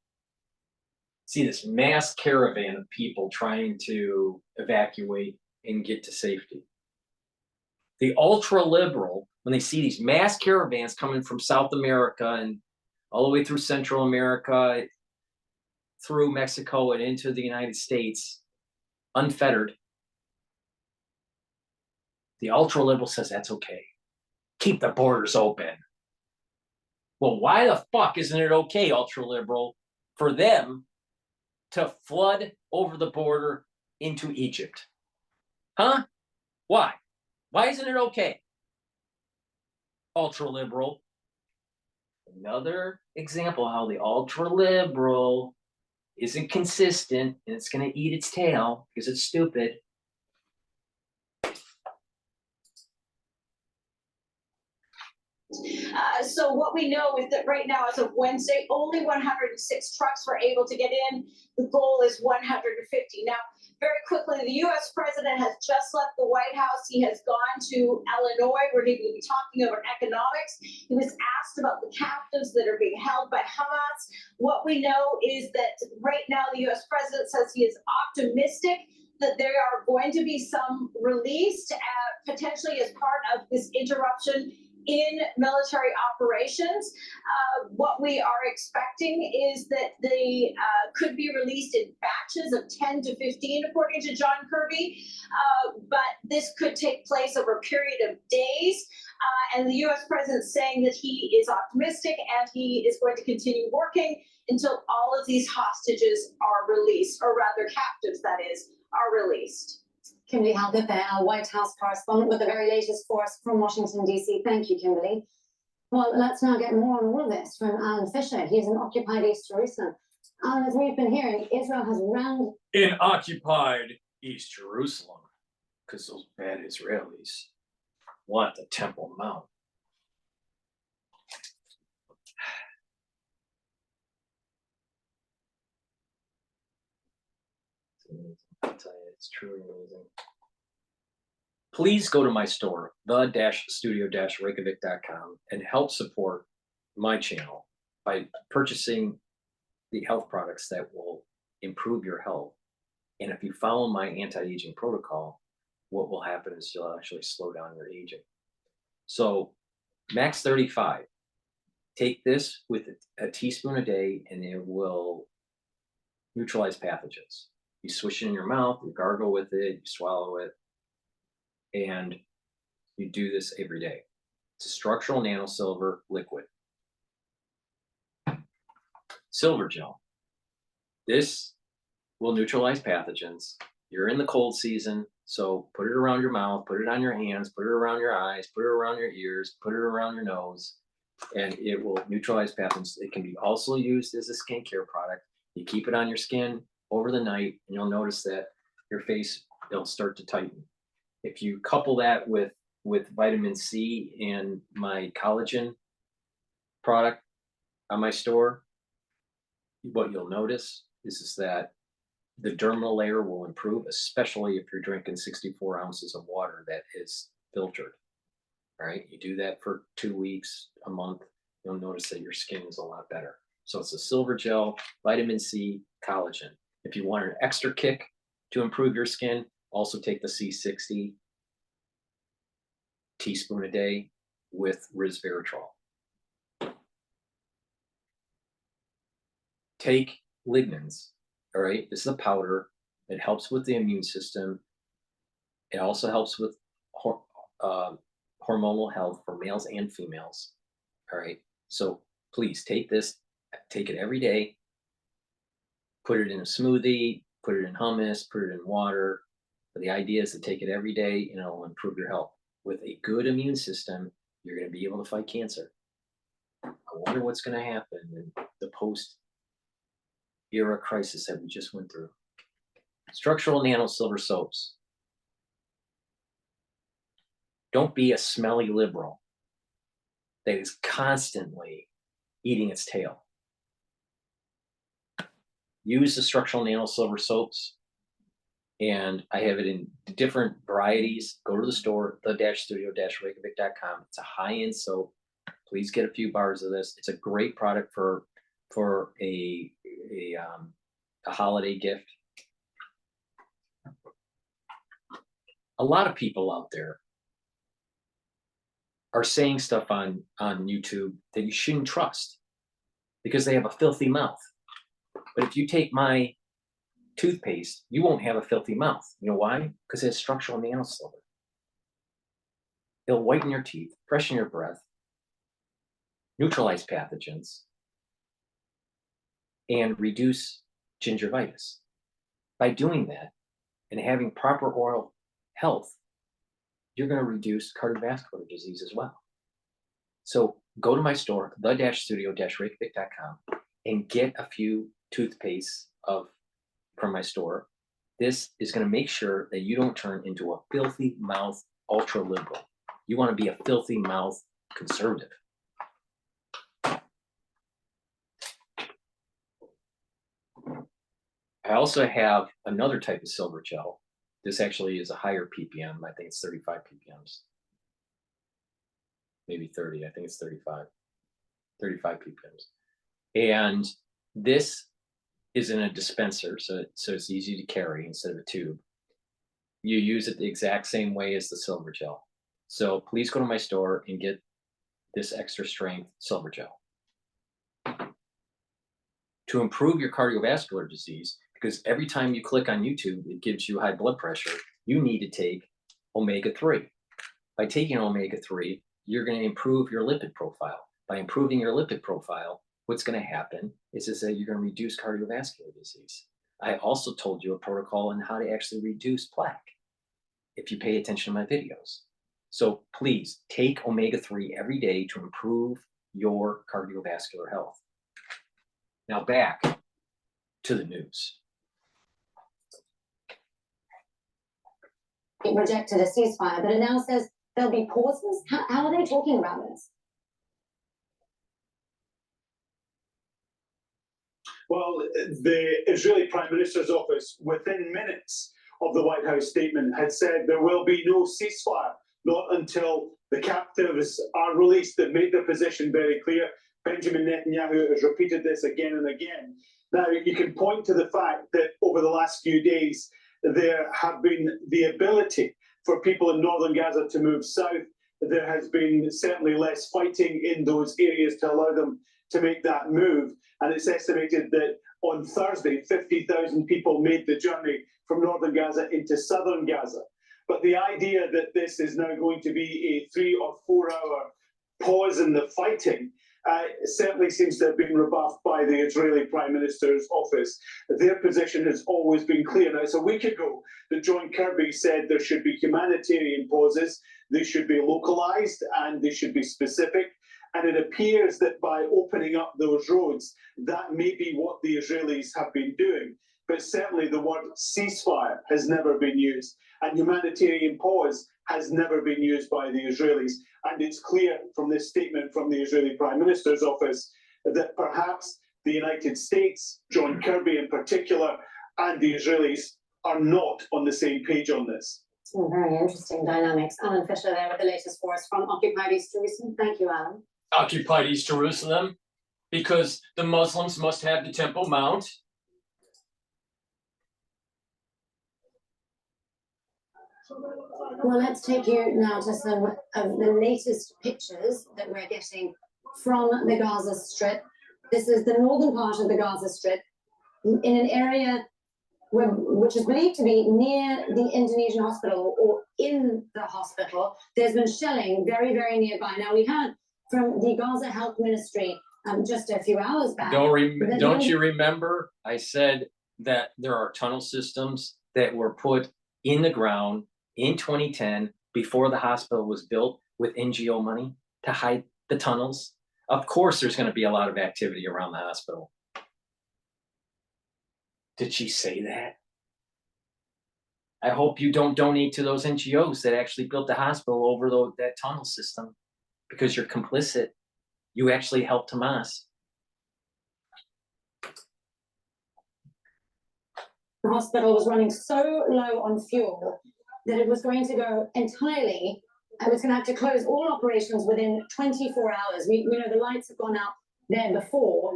See this mass caravan of people trying to evacuate and get to safety. The ultra-liberal, when they see these mass caravans coming from South America and all the way through Central America, through Mexico and into the United States, unfettered, the ultra-liberal says that's okay. Keep the borders open. Well, why the fuck isn't it okay, ultra-liberal, for them to flood over the border into Egypt? Huh? Why? Why isn't it okay? Ultra-liberal. Another example of how the ultra-liberal isn't consistent and it's going to eat its tail because it's stupid. So what we know is that right now, as of Wednesday, only 106 trucks were able to get in. The goal is 150. Now, very quickly, the U.S. president has just left the White House. He has gone to Illinois, where he will be talking about economics. He was asked about the captives that are being held by Hamas. What we know is that right now, the U.S. president says he is optimistic that there are going to be some released, potentially as part of this interruption in military operations. What we are expecting is that they could be released in batches of 10 to 15, according to John Kirby. But this could take place over a period of days. And the U.S. president saying that he is optimistic and he is going to continue working until all of these hostages are released, or rather captives, that is, are released. Kimberly Halbert there, our White House correspondent with the very latest for us from Washington, D.C. Thank you, Kimberly. Well, let's now get more on all of this from Alan Fisher. He's in occupied East Jerusalem. Alan, as we've been hearing, Israel has rammed in occupied East Jerusalem because those bad Israelis want the Temple Mount. I'll tell you, it's truly amazing. Please go to my store, the-studio-reykjavik.com, and help support my channel by purchasing the health products that will improve your health. And if you follow my anti-aging protocol, what will happen is you'll actually slow down your aging. So Max 35, take this with a teaspoon a day and it will neutralize pathogens. You swish it in your mouth, you gargle with it, you swallow it, and you do this every day. It's a structural nanosilver liquid. Silver gel. This will neutralize pathogens You're in the cold season, so put it around your mouth, put it on your hands, put it around your eyes, put it around your ears, put it around your nose, and it will neutralize pathogens. It can be also used as a skincare product. You keep it on your skin over the night, and you'll notice that your face, it'll start to tighten. If you couple that with vitamin C and my collagen product on my store, what you'll notice is that the dermal layer will improve, especially if you're drinking 64 ounces of water that is filtered. All right, you do that for 2 weeks, a month, you'll notice that your skin is a lot better. So it's a silver gel, vitamin C, collagen. If you want an extra kick to improve your skin, also take the C60 teaspoon a day with resveratrol. Take lignans. All right, this is a powder. It helps with the immune system. It also helps with hormonal health for males and females. All right, so please take this, take it every day, put it in a smoothie, put it in hummus, put it in water. But the idea is to take it every day and it'll improve your health. With a good immune system, you're going to be able to fight cancer. I wonder what's going to happen in the post-era crisis that we just went through. Structural nano silver soaps. Don't be a smelly liberal that is constantly eating its tail. Use the structural nano silver soaps, and I have it in different varieties. Go to the store, the-studio-reykjavik.com. It's a high-end soap. Please get a few bars of this. It's a great product for a holiday gift. A lot of people out there are saying stuff on YouTube that you shouldn't trust because they have a filthy mouth. But if you take my toothpaste, you won't have a filthy mouth. You know why? Because it has structural nano silver. It'll whiten your teeth, freshen your breath, neutralize pathogens, and reduce gingivitis. By doing that and having proper oral health, you're going to reduce cardiovascular disease as well. So go to my store, the-studio-reykjavik.com, and get a few toothpastes from my store. This is going to make sure that you don't turn into a filthy mouth ultra liberal. You want to be a filthy mouth conservative. I also have another type of silver gel. This actually is a higher ppm. I think it's 35 ppms. Maybe 30. I think it's 35 ppms. And this is in a dispenser, so it's easy to carry instead of a tube. You use it the exact same way as the silver gel. So please go to my store and get this extra strength silver gel. To improve your cardiovascular disease, because every time you click on YouTube, it gives you high blood pressure, you need to take omega-3. By taking omega-3, you're going to improve your lipid profile. By improving your lipid profile, what's going to happen is that you're going to reduce cardiovascular disease. I also told you a protocol on how to actually reduce plaque if you pay attention to my videos. So please take omega-3 every day to improve your cardiovascular health. Now back to the news. It rejected a ceasefire, but it now says there'll be pauses. How are they talking about this? Well, the Israeli Prime Minister's office, within minutes of the White House statement, had said there will be no ceasefire, not until the captives are released. They've made their position very clear. Benjamin Netanyahu has repeated this again and again. Now, you can point to the fact that over the last few days, there have been the ability for people in northern Gaza to move south. There has been certainly less fighting in those areas to allow them to make that move. And it's estimated that on Thursday, 50,000 people made the journey from northern Gaza into southern Gaza. But the idea that this is now going to be a 3 or 4 hour pause in the fighting certainly seems to have been rebuffed by the Israeli Prime Minister's office. Their position has always been clear. Now, it's a week ago that John Kirby said there should be humanitarian pauses, they should be localised and they should be specific. And it appears that by opening up those roads, that may be what the Israelis have been doing. But certainly the word ceasefire has never been used, and humanitarian pause has never been used by the Israelis. And it's clear from this statement from the Israeli Prime Minister's office that perhaps the United States, John Kirby in particular, and the Israelis are not on the same page on this. Some very interesting dynamics. Alan Fisher there with the latest for us from Occupied East Jerusalem. Thank you, Alan. Occupied East Jerusalem, because the Muslims must have the Temple Mount. Well, let's take you now to some of the latest pictures that we're getting from the Gaza Strip. This is the northern part of the Gaza Strip, in an area which is believed to be near the Indonesian hospital or in the hospital. There's been shelling very, very nearby. Now, we heard from the Gaza Health Ministry just a few hours back. Don't you remember I said that there are tunnel systems that were put in the ground in 2010 before the hospital was built with NGO money to hide the tunnels? Of course there's going to be a lot of activity around the hospital. Did she say that? I hope you don't donate to those NGOs that actually built the hospital over that tunnel system, because you're complicit. You actually helped Hamas. The hospital was running so low on fuel that it was going to go entirely, it was going to have to close all operations within 24 hours. We know the lights have gone out there before,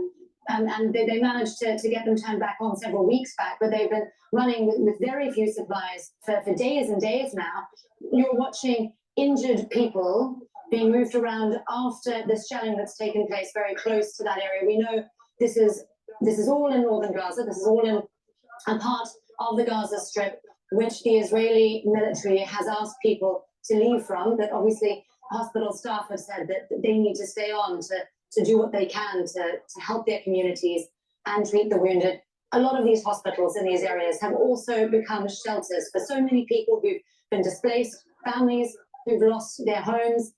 and they managed to get them turned back on several weeks back, but they've been running with very few supplies for days and days now. You're watching injured people being moved around after the shelling that's taken place very close to that area. We know this is all in northern Gaza. This is all in a part of the Gaza Strip which the Israeli military has asked people to leave from. But obviously hospital staff have said that they need to stay on to do what they can to help their communities and treat the wounded. A lot of these hospitals in these areas have also become shelters for so many people who've been displaced, families who've lost their homes.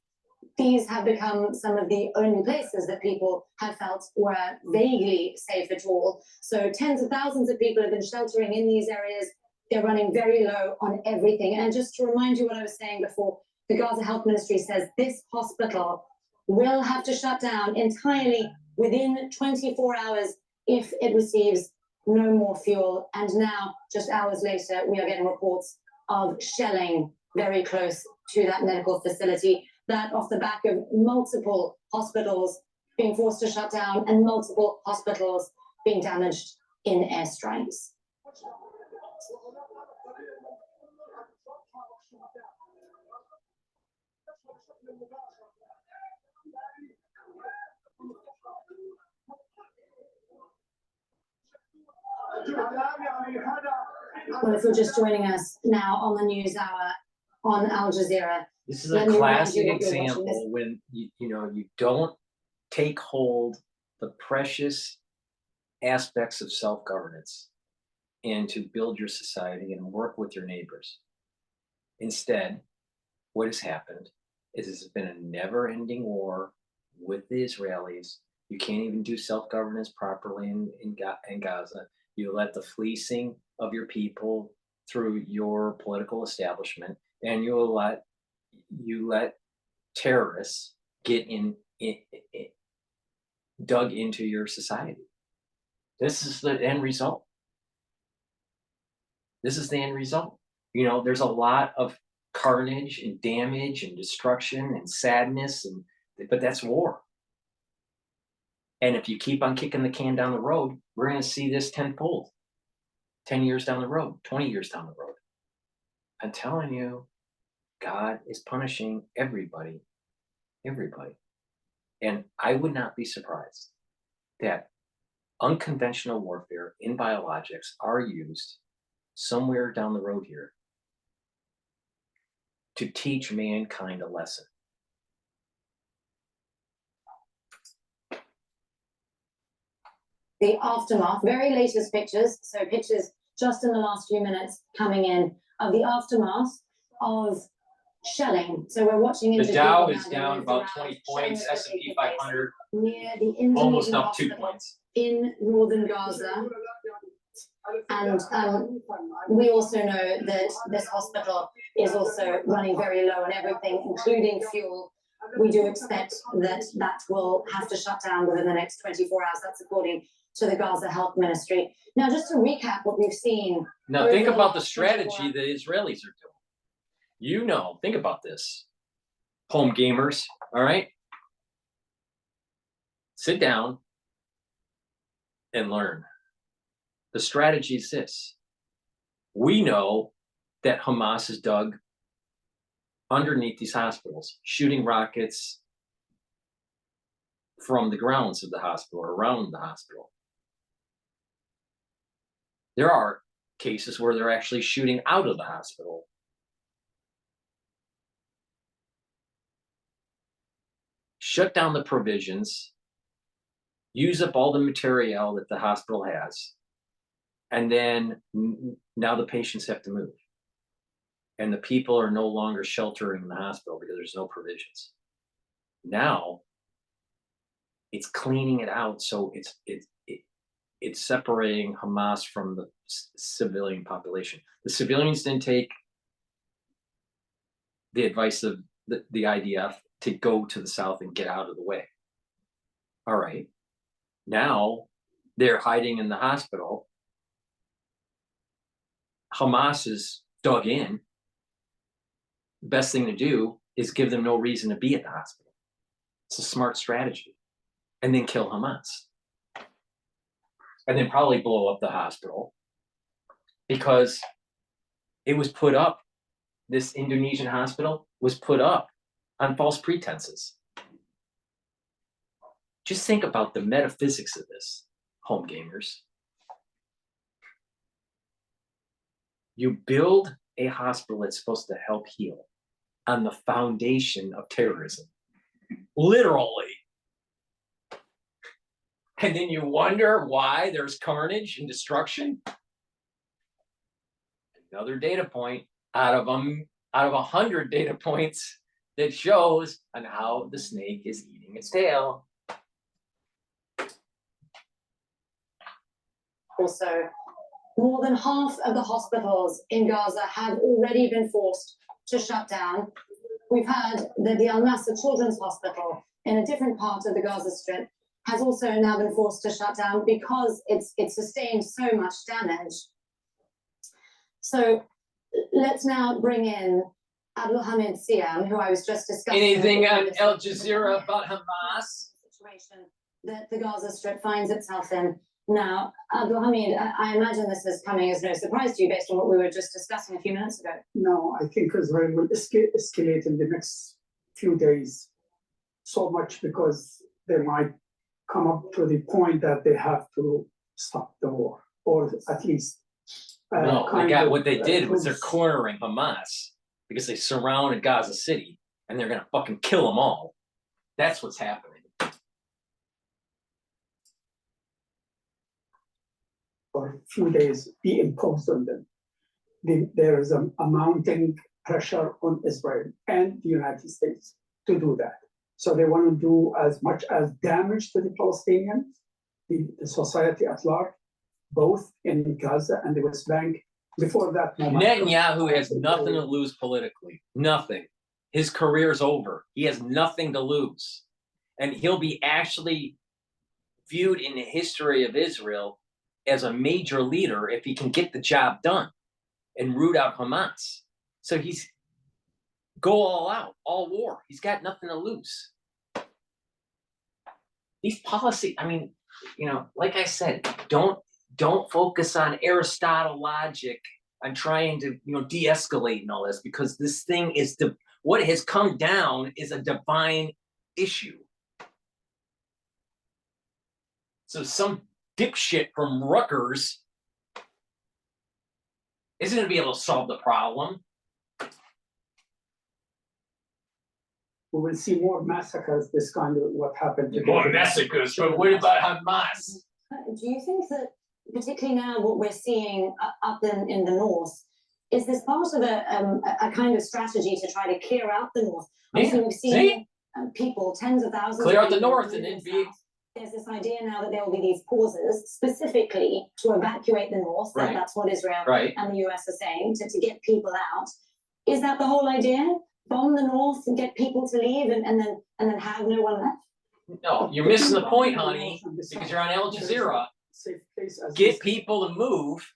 These have become some of the only places that people have felt were vaguely safe at all. So tens of thousands of people have been sheltering in these areas. They're running very low on everything. And just to remind you what I was saying before, the Gaza Health Ministry says this hospital will have to shut down entirely within 24 hours if it receives no more fuel. And now, just hours later, we are getting reports of shelling very close to that medical facility. That off the back of multiple hospitals being forced to shut down and multiple hospitals being damaged in airstrikes. Well, if you're just joining us now on the News Hour on Al Jazeera, this is a classic example when you don't take hold the precious aspects of self-governance and to build your society and work with your neighbors. Instead, what has happened is it's been a never-ending war with the Israelis. You can't even do self-governance properly in Gaza. You let the fleecing of your people through your political establishment, and you let terrorists get dug into your society. This is the end result. This is the end result. There's a lot of carnage and damage and destruction and sadness, but that's war. And if you keep on kicking the can down the road, we're going to see this tenfold. 10 years down the road, 20 years down the road. I'm telling you, God is punishing everybody. Everybody. And I would not be surprised that unconventional warfare in biologics are used somewhere down the road here to teach mankind a lesson. the aftermath, very latest pictures, so pictures just in the last few minutes coming in of the aftermath of shelling. So we're watching The images. Dow people is now down move about around, 20 shelling points, that's S&P taking place 500 near the Indonesian almost up 2 hospital points. in northern Gaza. And we also know that this hospital is also running very low on everything, including fuel. We do expect that that will have to shut down within the next 24 hours. That's according to the Gaza Health Ministry. Now, just to recap what we've seen. Now, think about the strategy the Israelis are doing. You know, think about this. Home gamers, all right? Sit down and learn. The strategy is this. We know that Hamas is dug underneath these hospitals, shooting rockets from the grounds of the hospital or around the hospital. There are cases where they're actually shooting out of the hospital. Shut down the provisions, use up all the material that the hospital has, and then now the patients have to move. And the people are no longer sheltering in the hospital because there's no provisions. Now, it's cleaning it out, so it's separating Hamas from the civilian population. The civilians didn't take the advice of the IDF to go to the south and get out of the way. All right. Now they're hiding in the hospital. Hamas is dug in. The best thing to do is give them no reason to be at the hospital. It's a smart strategy. And then kill Hamas. And then probably blow up the hospital because it was put up, this Indonesian hospital was put up on false pretenses. Just think about the metaphysics of this, home gamers. You build a hospital that's supposed to help heal on the foundation of terrorism. Literally. And then you wonder why there's carnage and destruction. Another data point out of 100 data points that shows on how the snake is eating its tail. Also, more than half of the hospitals in Gaza have already been forced to shut down. We've heard that the Al-Nasser Children's Hospital in a different part of the Gaza Strip has also now been forced to shut down because it's sustained so much damage. So let's now bring in Abdulhamid Siam, who I was just discussing. Anything on Al Jazeera about Hamas? Situation that the Gaza Strip finds itself in now. Abdulhamid, I imagine this is coming as no surprise to you based on what we were just discussing a few minutes ago. No, I think Israel will escalate in the next few days so much because they might come up to the point that they have to stop the war, or at least No, what they did was they're cornering Hamas because they surrounded Gaza City and they're gonna fucking kill them all. That's what's happening. For a few days be imposed on them. There is a mounting pressure on Israel and the United States to do that. So they want to do as much as damage to the Palestinians, the society at large, both in Gaza and the West Bank. Before that moment, Netanyahu has nothing to lose politically. Nothing. His career's over. He has nothing to lose. And he'll be actually viewed in the history of Israel as a major leader if he can get the job done and root out Hamas. So he's go all out, all war. He's got nothing to lose. These policies, I mean, like I said, don't focus on Aristotle logic and trying to, de-escalate and all this, because this thing is what has come down is a divine issue. So some dipshit from Rutgers isn't going to be able to solve the problem. we will see more massacres, this kind of what happened. More massacres, but what about Hamas? Do you think that, particularly now, what we're seeing up in the north, is this part of a kind of strategy to try to clear out the north? Obviously, we've seen people, tens of thousands. Clear of out the people north and then be. There's this idea now that there will be these pauses specifically to evacuate the north. Right. That's what Israel Right. and the US are saying to get people out. Is that the whole idea? Bomb the north and get people to leave and then have no one left? No, you're missing the point, honey, because you're on Al Jazeera. Get people to move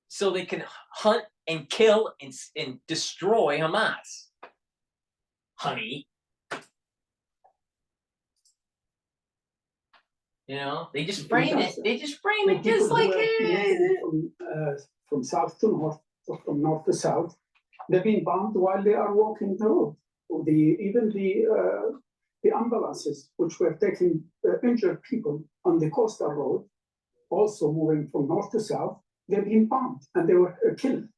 so they can hunt and kill and destroy Hamas. Honey. You know, they just frame it. They just frame it just like from south to north, or from north to south, they've been bombed while they are walking the road. Even the ambulances, which were taking injured people on the coastal road, also moving from north to south, they've been bombed and they were killed.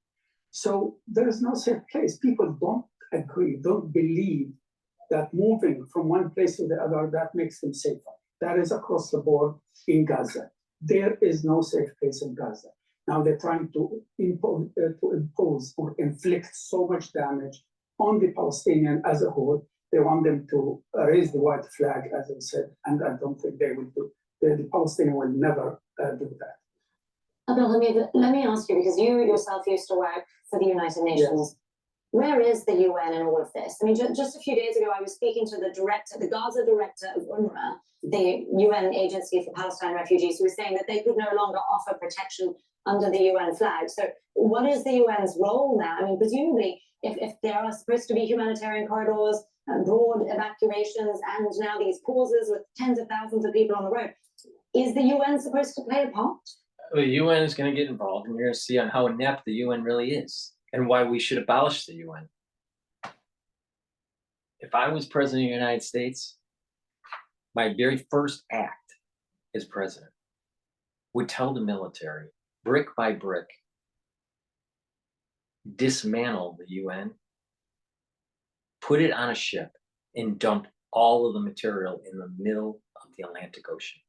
So there is no safe place. People don't agree, don't believe that moving from one place to the other, that makes them safer. That is across the board in Gaza. There is no safe place in Gaza. Now they're trying to impose or inflict so much damage on the Palestinian as a whole. They want them to raise the white flag, as I said, and I don't think they will do. The Palestinian will never do that. Let me ask you, because you yourself used to work for the United Nations. Yes. Where is the UN in all of this? I mean, just a few days ago, I was speaking to the Gaza director of UNRWA, the UN Agency for Palestine Refugees, who was saying that they could no longer offer protection under the UN flag. So what is the UN's role now? I mean, presumably, if there are supposed to be humanitarian corridors, broad evacuations, and now these pauses with tens of thousands of people on the road, is the UN supposed to play a part? The UN is going to get involved, and you're going to see on how inept the UN really is, and why we should abolish the UN. If I was president of the United States, my very first act as president would tell the military, brick by brick, dismantle the UN, put it on a ship, and dump all of the material in the middle of the Atlantic Ocean.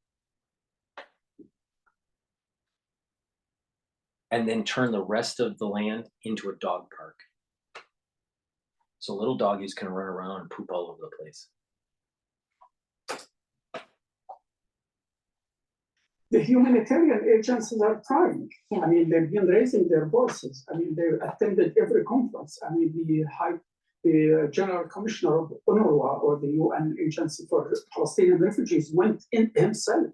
And then turn the rest of the land into a dog park. So little doggies can run around and poop all over the place. The humanitarian agencies are trying. I mean, they've been raising their voices. I mean, they've attended every conference. I mean, the General Commissioner of UNRWA, or the UN Agency for Palestinian Refugees, went in himself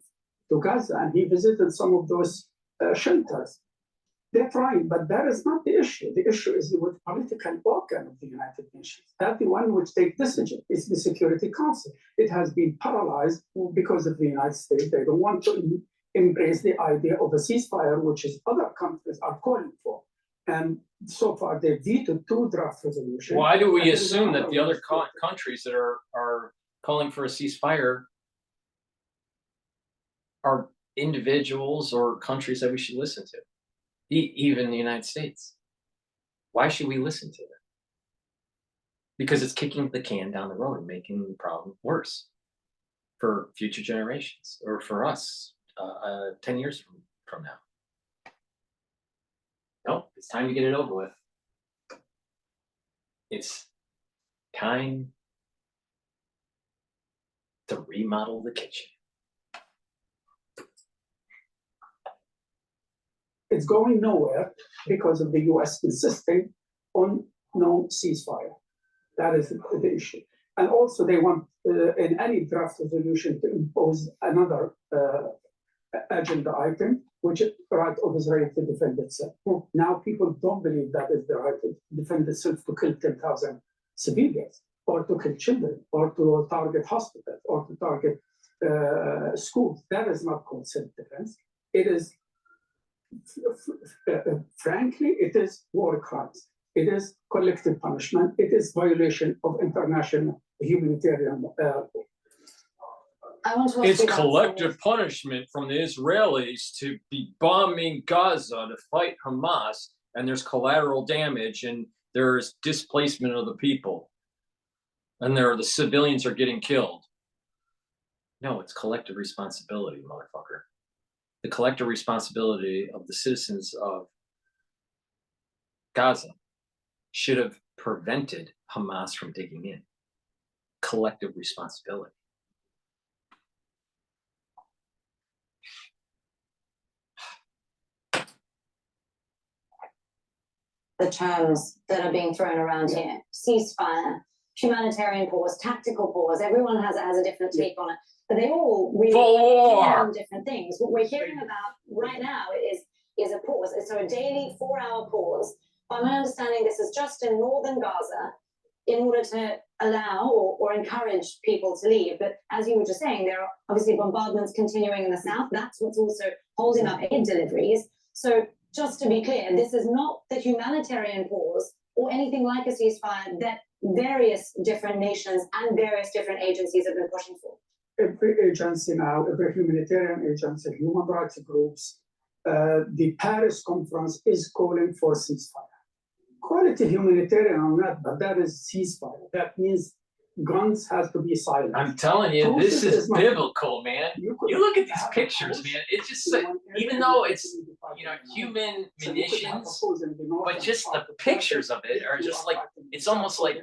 to Gaza, and he visited some of those shelters. They're trying, but that is not the issue. The issue is with the political organ of the United Nations. That's the one which takes decision. It's the Security Council. It has been paralyzed because of the United States. They don't want to embrace the idea of a ceasefire, which is other countries are calling for. And so far, they vetoed 2 draft resolutions. Why do we assume that the other countries that are calling for a ceasefire are individuals or countries that we should listen to? Even the United States. Why should we listen to them? Because it's kicking the can down the road and making the problem worse for future generations, or for us 10 years from now. No, it's time to get it over with. It's time to remodel the kitchen. It's going nowhere because of the US insisting on no ceasefire. That is the issue. And also they want in any draft resolution to impose another agenda item, which is the right of Israel to defend itself. Now people don't believe that is the right to defend itself, to kill 10,000 civilians, or to kill children, or to target hospitals, or to target schools. That is not called self-defense. It is, frankly, it is war crimes. It is collective punishment. It is violation of international humanitarian law. It's collective punishment from the Israelis to be bombing Gaza to fight Hamas, and there's collateral damage, and there's displacement of the people, and the civilians are getting killed. No, it's collective responsibility, motherfucker. the collective responsibility of the citizens of Gaza should have prevented Hamas from digging in. Collective responsibility. The terms that are being thrown around here: ceasefire, humanitarian pause, tactical pause. Everyone has a different take on it, but they all really mean different things. What we're hearing about right now is a pause. So a daily 4-hour pause. By my understanding, this is just in northern Gaza in order to allow or encourage people to leave. But as you were just saying, there are obviously bombardments continuing in the south. That's what's also holding up aid deliveries. So just to be clear, this is not the humanitarian pause or anything like a ceasefire that various different nations and various different agencies have been pushing for. Every agency now, every humanitarian agency, human rights groups, the Paris conference is calling for ceasefire. Call it a humanitarian or not, but that is ceasefire. That means guns has to be silent. I'm telling you, this is biblical, man. You look at these pictures, man. It's just like, even though it's, you know, human munitions, but just the pictures of it are just like, it's almost like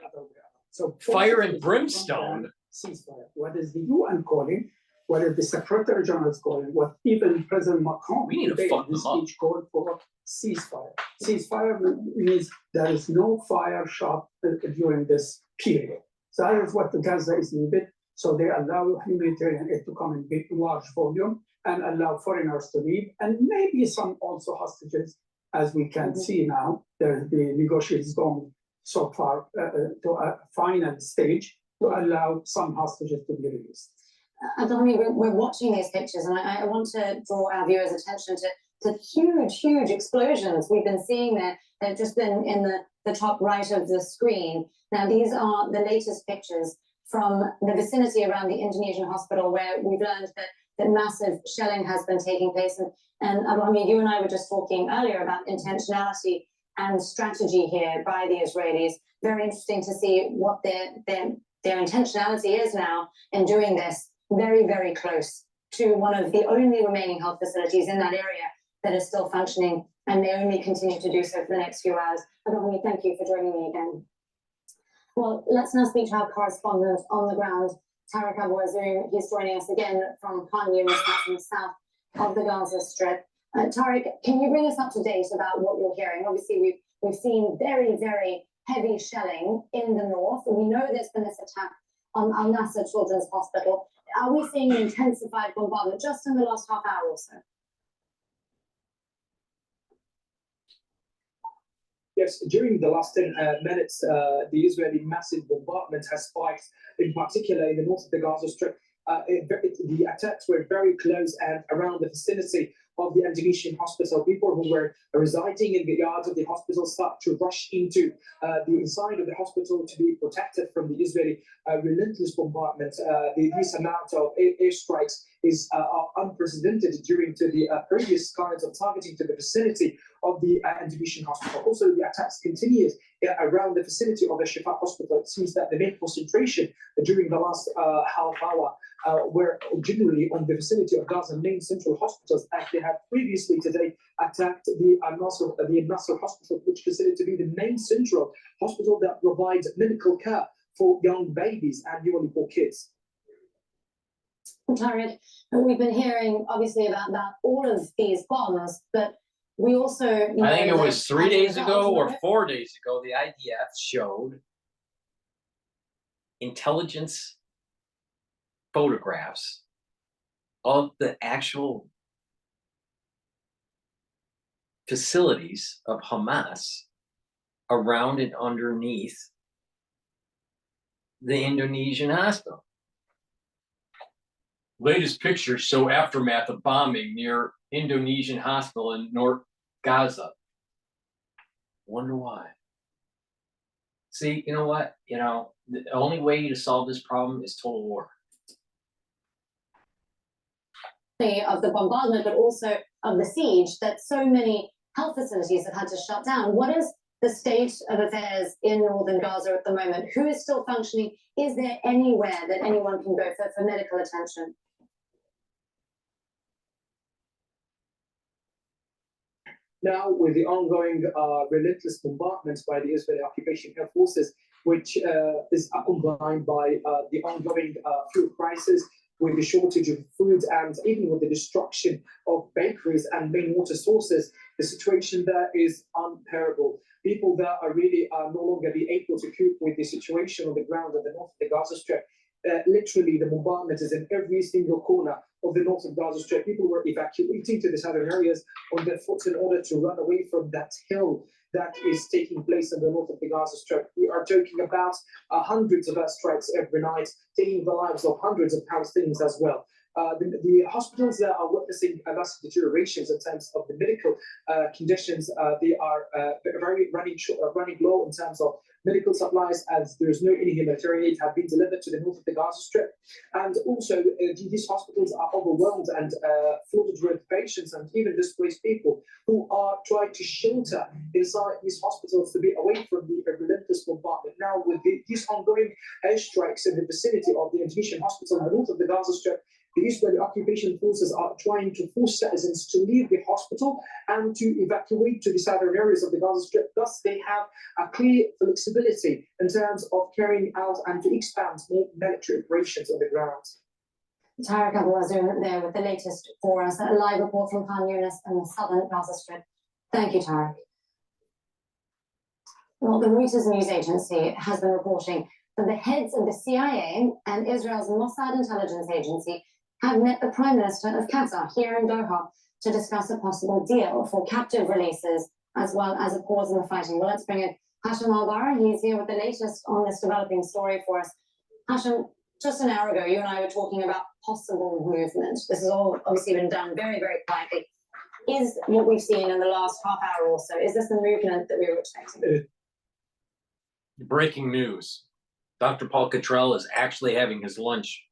fire and brimstone. Ceasefire. What is the UN calling? What is the Secretary General calling? What even President Macron today in his speech called for ceasefire. Ceasefire means there is no fire shot during this period. So that is what the Gaza is needed. So they allow humanitarian aid to come in big, large volume and allow foreigners to leave, and maybe some also hostages, as we can see now. The negotiations going so far to a final stage to allow some hostages to be released. We're watching these pictures, and I want to draw our viewers' attention to huge explosions we've been seeing there. They've just been in the top right of the screen. Now, these are the latest pictures from the vicinity around the Indonesian hospital, where we've learned that massive shelling has been taking place. And Abraham, you and I were just talking earlier about intentionality and strategy here by the Israelis. Very interesting to see what their intentionality is now in doing this very close to one of the only remaining health facilities in that area that is still functioning, and they only continue to do so for the next few hours. Abraham, thank you for joining me again. Well, let's now speak to our correspondent on the ground, Tarek Abu-Azzoum. He's joining us again from Khan Yunis, that's in the south of the Gaza Strip. Tarek, can you bring us up to date about what you're hearing? Obviously, we've seen very heavy shelling in the north. We know there's been this attack on Al Nasser Children's Hospital. Are we seeing an intensified bombardment just in the last half hour or so? Yes, during the last 10 minutes, the Israeli massive bombardment has spiked, in particular in the north of the Gaza Strip. The attacks were very close and around the vicinity of the Indonesian hospital. People who were residing in the yards of the hospital start to rush into the inside of the hospital to be protected from the Israeli relentless bombardment. This amount of airstrikes is unprecedented during the previous kinds of targeting to the vicinity of the Indonesian hospital. Also, the attacks continued around the vicinity of the Shifa hospital. It seems that the main concentration during the last half hour were generally on the vicinity of Gaza main central hospitals, as they had previously today attacked the Al-Nasser hospital, which is considered to be the main central hospital that provides medical care for young babies and newly born kids. Tarek, we've been hearing obviously about all of these bombs, but we also know I think it was 3 days ago or 4 days ago, the IDF showed intelligence photographs of the actual facilities of Hamas around and underneath the Indonesian hospital. Latest pictures show aftermath of bombing near Indonesian hospital in North Gaza. Wonder why. See, you know what? You know, the only way to solve this problem is total war. Of the bombardment, but also of the siege, that so many health facilities have had to shut down. What is the state of affairs in northern Gaza at the moment? Who is still functioning? Is there anywhere that anyone can go for medical attention? Now, with the ongoing relentless bombardments by the Israeli occupation air forces, which is accompanied by the ongoing food crisis, with the shortage of food and even with the destruction of bakeries and main water sources, the situation there is unbearable. People there are really no longer be able to cope with the situation on the ground in the north of the Gaza Strip. Literally, the bombardment is in every single corner of the north of Gaza Strip. People were evacuating to the southern areas on their foot in order to run away from that hill that is taking place in the north of the Gaza Strip. We are talking about hundreds of airstrikes every night, taking the lives of hundreds of Palestinians as well. The hospitals that are witnessing massive deteriorations in terms of the medical conditions. They are very running low in terms of medical supplies, as there is no any humanitarian aid have been delivered to the north of the Gaza Strip. And also, these hospitals are overwhelmed and flooded with patients and even displaced people who are trying to shelter inside these hospitals to be away from the relentless bombardment. Now, with these ongoing airstrikes in the vicinity of the Indonesian hospital in the north of the Gaza Strip, the Israeli occupation forces are trying to force citizens to leave the hospital and to evacuate to the southern areas of the Gaza Strip. Thus, they have a clear flexibility in terms of carrying out and to expand more military operations on the ground. Tarek Abouazzoum there with the latest for us. A live report from Khan Yunis and the southern Gaza Strip. Thank you, Tarek. Well, the Reuters news agency has been reporting that the heads of the CIA and Israel's Mossad intelligence agency have met the Prime Minister of Qatar here in Doha to discuss a possible deal for captive releases as well as a pause in the fighting. Well, let's bring in Hashim Al-Bara. He's here with the latest on this developing story for us. Hashim, just an hour ago, you and I were talking about possible movement. This has all obviously been done very, very quietly. Is what we've seen in the last half hour or so, is this the movement that we were expecting? Breaking news. Dr. Paul Cottrell is actually having his lunch.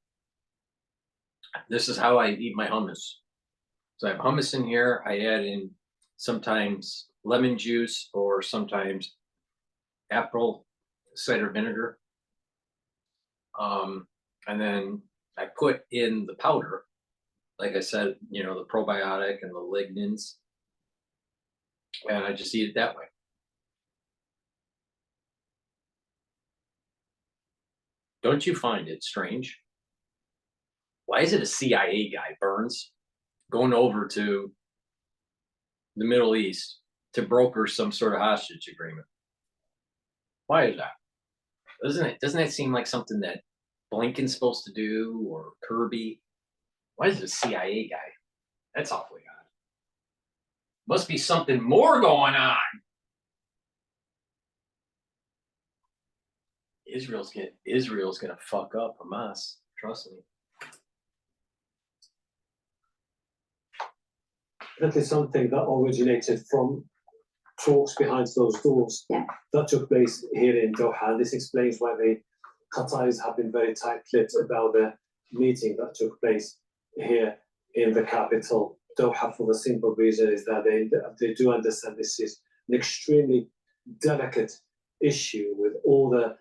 This is how I eat my hummus. So I have hummus in here. I add in sometimes lemon juice or sometimes apple cider vinegar. And then I put in the powder, like I said, you know, the probiotic and the lignins. And I just eat it that way. Don't you find it strange? Why is it a CIA guy, Burns, going over to the Middle East to broker some sort of hostage agreement? Why is that? Doesn't that seem like something that Blinken's supposed to do, or Kirby? Why is it a CIA guy? That's awfully odd. Must be something more going on. Israel's gonna fuck up Hamas. Trust me. That is something that originated from talks behind closed doors that took place here in Doha. This explains why the Qataris have been very tight-lipped about the meeting that took place here in the capital, Doha, for the simple reason is that they do understand this is an extremely delicate issue with all the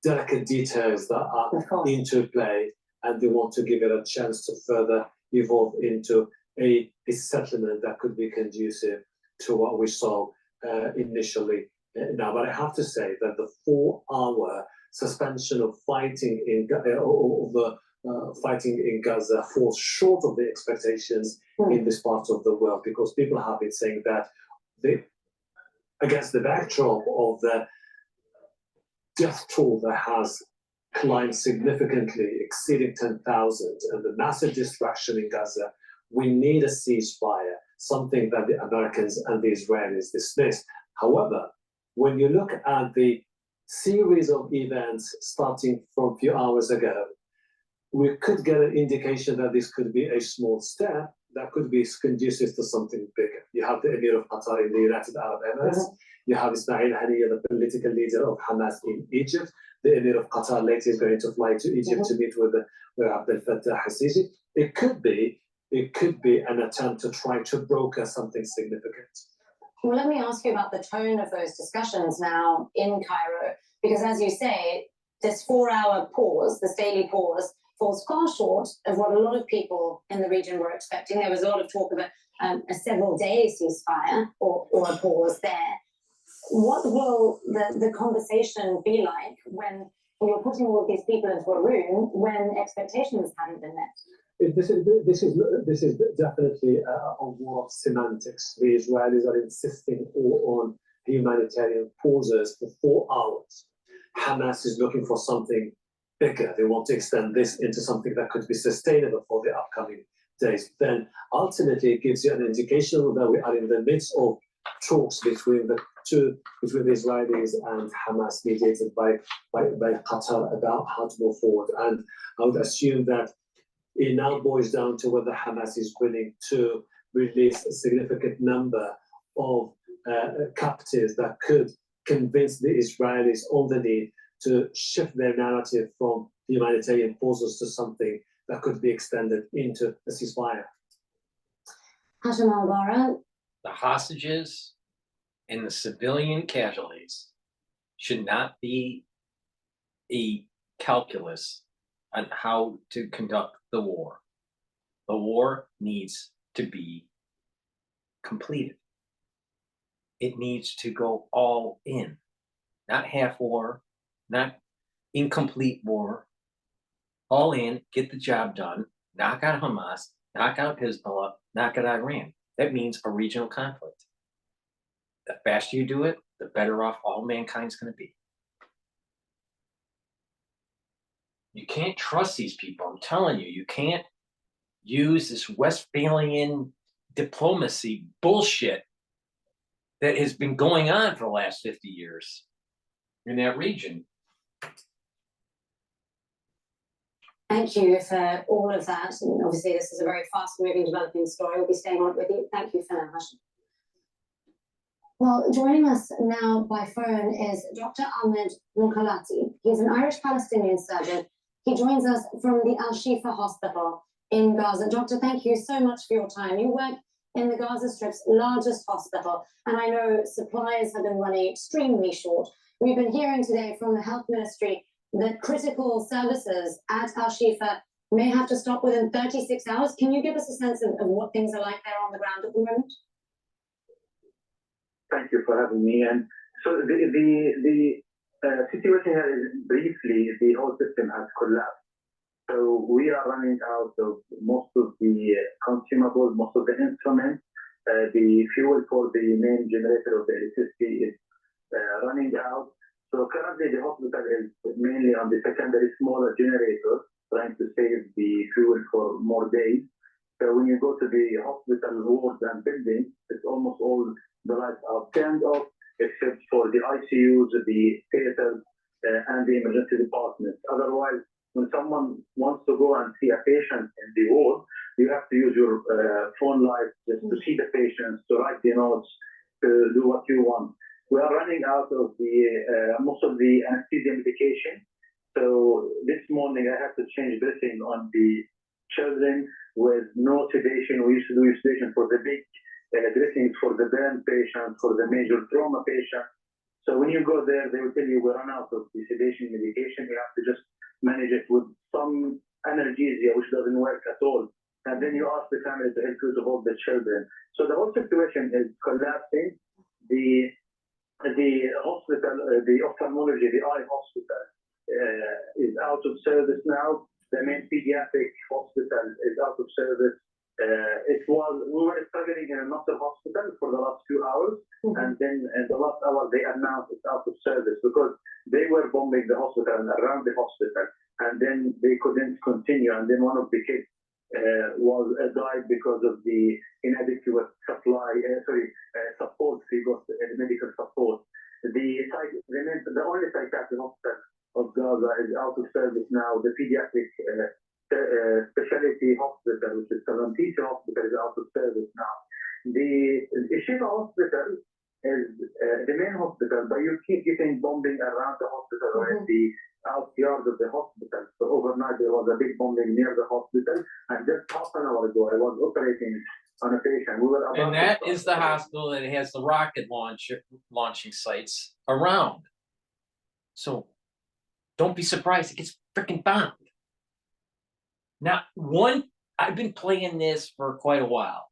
delicate details that are into play, and they want to give it a chance to further evolve into a settlement that could be conducive to what we saw initially. Now, but I have to say that the 4-hour suspension of fighting in fighting in Gaza falls short of the expectations in this part of the world, because people have been saying that against the backdrop of the death toll that has climbed significantly, exceeding 10,000, and the massive destruction in Gaza, we need a ceasefire, something that the Americans and the Israelis dismissed. However, when you look at the series of events starting from a few hours ago, we could get an indication that this could be a small step that could be conducive to something bigger. You have the Emir of Qatar in the United Arab Emirates. You have Ismail Haniyeh, the political leader of Hamas in Egypt. The Emir of Qatar later is going to fly to Egypt to meet with Abdel Fattah al-Sisi. It could be an attempt to try to broker something significant. Well, let me ask you about the tone of those discussions now in Cairo, because as you say, this 4-hour pause, this daily pause, falls far short of what a lot of people in the region were expecting. There was a lot of talk of a a several-day ceasefire or a pause there. What will the conversation be like when you're putting all of these people into a room when expectations haven't been met? This is definitely a war of semantics. The Israelis are insisting on humanitarian pauses for 4 hours. Hamas is looking for something bigger. They want to extend this into something that could be sustainable for the upcoming days. Then ultimately it gives you an indication that we are in the midst of talks between the Israelis and Hamas, mediated by Qatar, about how to move forward. And I would assume that it now boils down to whether Hamas is willing to release a significant number of captives that could convince the Israelis on the need to shift their narrative from humanitarian pauses to something that could be extended into a ceasefire. Hashim Al-Bara. The hostages and the civilian casualties should not be a calculus on how to conduct the war. The war needs to be completed. It needs to go all in, not half war, not incomplete war. All in, get the job done, knock out Hamas, knock out Hezbollah, knock out Iran. That means a regional conflict. The faster you do it, the better off all mankind's going to be. You can't trust these people. I'm telling you, you can't use this Westphalian diplomacy bullshit that has been going on for the last 50 years in that region. Thank you for all of that. And obviously, this is a very fast-moving, developing story. We'll be staying on it with you. Thank you for that, Hashim. Well, joining us now by phone is Dr. Ahmed Mukhalati. He's an Irish-Palestinian surgeon. He joins us from the Al-Shifa Hospital in Gaza. Doctor, thank you so much for your time. You work in the Gaza Strip's largest hospital, and I know supplies have been running extremely short. We've been hearing today from the Health Ministry that critical services at Al-Shifa may have to stop within 36 hours. Can you give us a sense of what things are like there on the ground at the moment? Thank you for having me. And so the situation here is, briefly, the whole system has collapsed. So we are running out of most of the consumables, most of the instruments. The fuel for the main generator of the electricity is running out. So currently the hospital is mainly on the secondary smaller generators, trying to save the fuel for more days. So when you go to the hospital wards and buildings, it's almost all the lights are turned off, except for the ICUs, the theaters, and the emergency departments. Otherwise, when someone wants to go and see a patient in the ward, you have to use your phone light just to see the patients, to write the notes, to do what you want. We are running out of the most of the anesthesia medication. So this morning I had to change dressing on the children with no sedation. We used to do sedation for the big dressings for the burn patients, for the major trauma patients. So when you go there, they will tell you we run out of the sedation medication. You have to just manage it with some analgesia, which doesn't work at all. And then you ask the family to help you to hold the children. So the whole situation is collapsing. The hospital, the ophthalmology, the eye hospital is out of service now. The main pediatric hospital is out of service. We were struggling in another hospital for the last 2 hours, and then in the last hour they announced it's out of service because they were bombing the hospital and around the hospital, and then they couldn't continue. And then one of the kids died because of the inadequate support. He got medical support. The only psychiatric hospital of Gaza is out of service now. The pediatric specialty hospital, which is Cottrell Hospital, is out of service now. The Shifa Hospital is the main hospital, but you keep getting bombing around the hospital or in the outyard of the hospital. So overnight there was a big bombing near the hospital, and just half an hour ago I was operating on a patient. And that is the hospital that has the rocket launching sites around. So don't be surprised it gets freaking bombed. Now, I've been playing this for quite a while.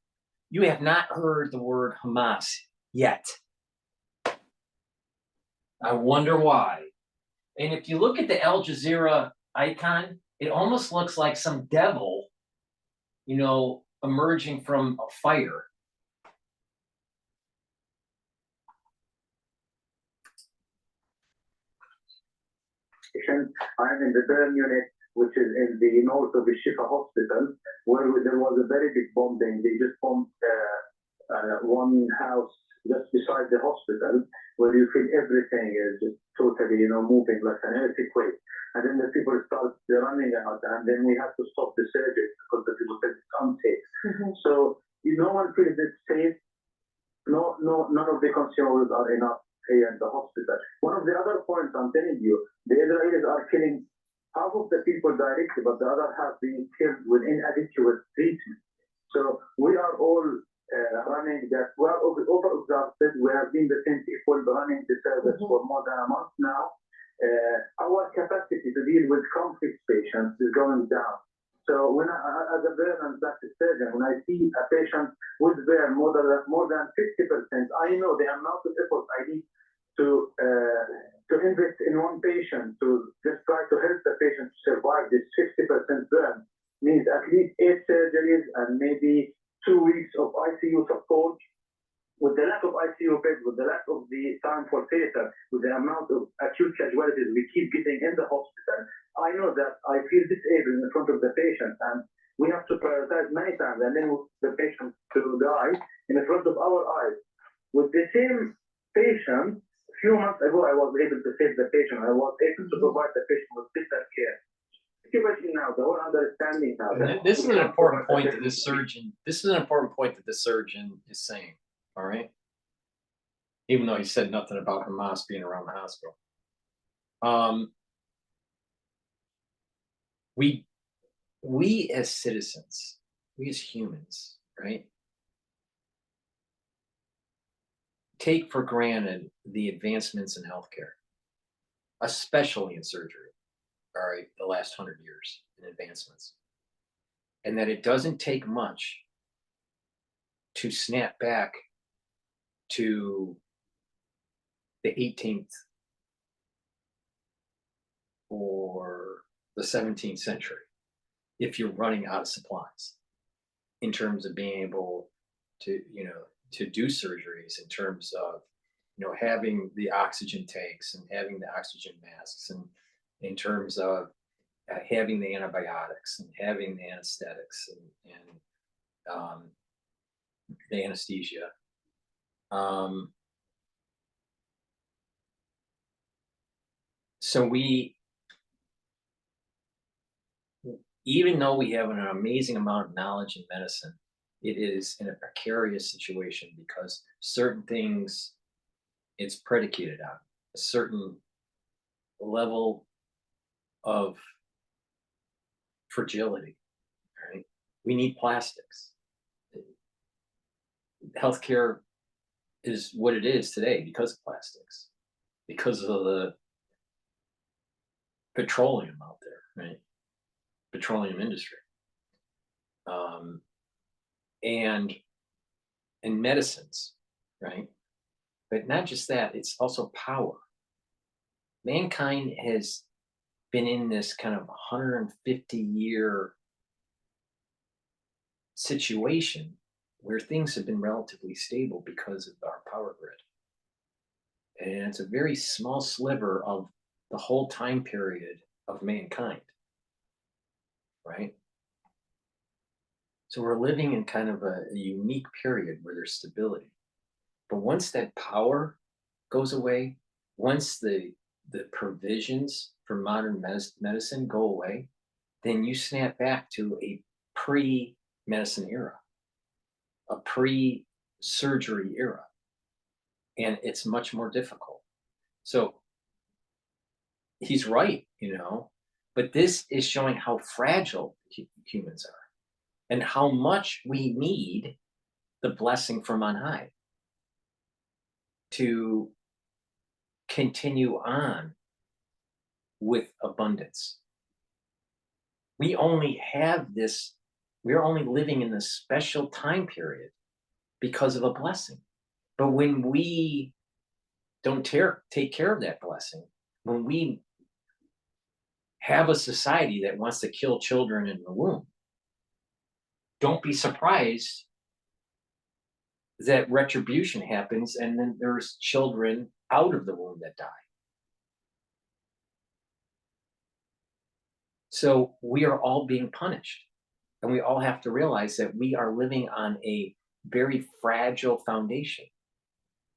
You have not heard the word Hamas yet. I wonder why. And if you look at the Al Jazeera icon, it almost looks like some devil, emerging from a fire. I'm in the burn unit, which is in the north of the Shifa hospital, where there was a very big bombing. They just bombed one house just beside the hospital, where you feel everything is just totally, moving like an earthquake. And then the people start running out, and then we had to stop the surgery because the people said it's unsafe. So no one feels it's safe. None of the consumables are enough here in the hospital. One of the other points I'm telling you, the Israelis are killing half of the people directly, but the other half being killed with inadequate treatment. So we are all running that. We are over-exhausted. We have been the same people running the service for more than a month now. Our capacity to deal with complex patients is going down. So when as a burn and plastic surgeon, when I see a patient with burn more than 50%, I know the amount of effort I need to invest in one patient to just try to help the patient to survive this 50% burn means at least 8 surgeries and maybe 2 weeks of ICU support. With the lack of ICU beds, with the lack of the time for theater, with the amount of acute casualties we keep getting in the hospital, I know that I feel disabled in front of the patient, and we have to prioritize many times and then the patient to die in front of our eyes. With the same patient, a few months ago, I was able to save the patient. I was able to provide the patient with better care. Situation now, the whole understanding now. This is an important point that this surgeon. This is an important point that the surgeon is saying. All right. Even though he said nothing about Hamas being around the hospital. We as citizens, we as humans, right, take for granted the advancements in healthcare, especially in surgery, all right, the last 100 years in advancements. And that it doesn't take much to snap back to the 18th or the 17th century if you're running out of supplies in terms of being able to do surgeries, in terms of having the oxygen tanks and having the oxygen masks, and in terms of having the antibiotics and having the anesthetics and the anesthesia. So even though we have an amazing amount of knowledge in medicine, it is in a precarious situation because certain things it's predicated on a certain level of fragility, right? We need plastics. Healthcare is what it is today because of plastics, because of the petroleum out there, right? Petroleum industry. And medicines, right? But not just that, it's also power. Mankind has been in this kind of 150-year situation where things have been relatively stable because of our power grid. And it's a very small sliver of the whole time period of mankind, right? So we're living in kind of a unique period where there's stability. But once that power goes away, once the provisions for modern medicine go away, then you snap back to a pre-medicine era, a pre-surgery era. And it's much more difficult. So he's right, but this is showing how fragile humans are and how much we need the blessing from on high to continue on with abundance. We only have this, we're only living in this special time period because of a blessing. But when we don't take care of that blessing, when we have a society that wants to kill children in the womb, don't be surprised that retribution happens and then there's children out of the womb that die. So we are all being punished. And we all have to realize that we are living on a very fragile foundation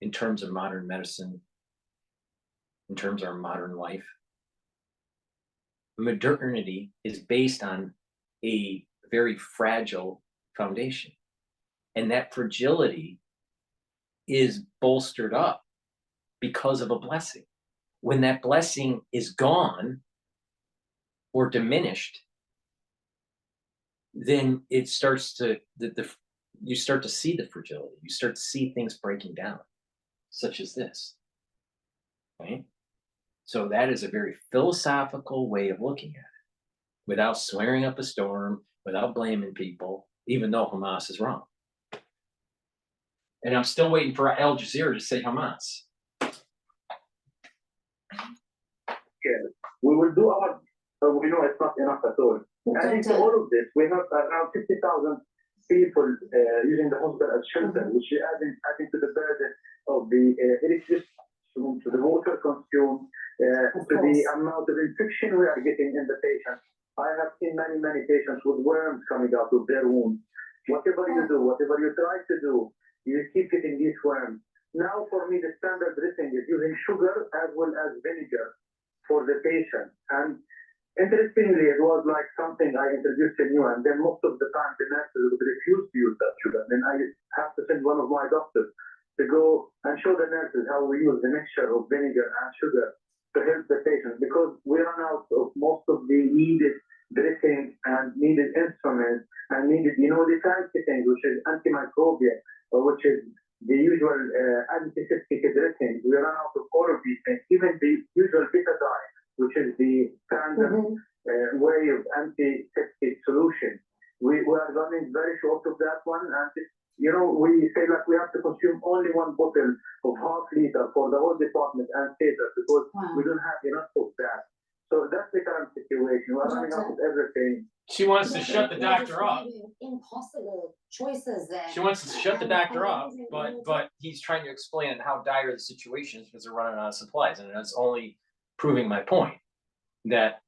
in terms of modern medicine, in terms of our modern life. Modernity is based on a very fragile foundation. And that fragility is bolstered up because of a blessing. When that blessing is gone or diminished, then it starts to, you start to see the fragility. You start to see things breaking down, such as this, right? So that is a very philosophical way of looking at it, without swearing up a storm, without blaming people, even though Hamas is wrong. And I'm still waiting for Al Jazeera to say Hamas. Yeah, we will do our, we know it's not enough at all. Adding to all of this, we have around 50,000 people using the hospital as shelter, which is adding to the burden of the electricity, to the water consumed, to the amount of infection we are getting in the patients. I have seen many patients with worms coming out of their wounds. Whatever you do, whatever you try to do, you keep getting these worms. Now, for me, the standard dressing is using sugar as well as vinegar for the patient. And interestingly, it was like something I introduced to you, and then most of the time the nurses would refuse to use that sugar. Then I have to send one of my doctors to go and show the nurses how we use the mixture of vinegar and sugar to help the patient, because we run out of most of the needed dressing and needed instruments and needed, the fancy things, which is antimicrobial, or which is the usual antiseptic dressing. We run out of all of these things, even the usual betadine, which is the standard way of antiseptic solution. We are running very short of that one, and we say like we have to consume only one bottle of half liter for the whole department and theater, because we don't have enough of that. So that's the current situation. We're running out of everything. She wants to shut the doctor up. Impossible choices there. She wants to shut the doctor up, but he's trying to explain how dire the situation is because they're running out of supplies, and that's only proving my point that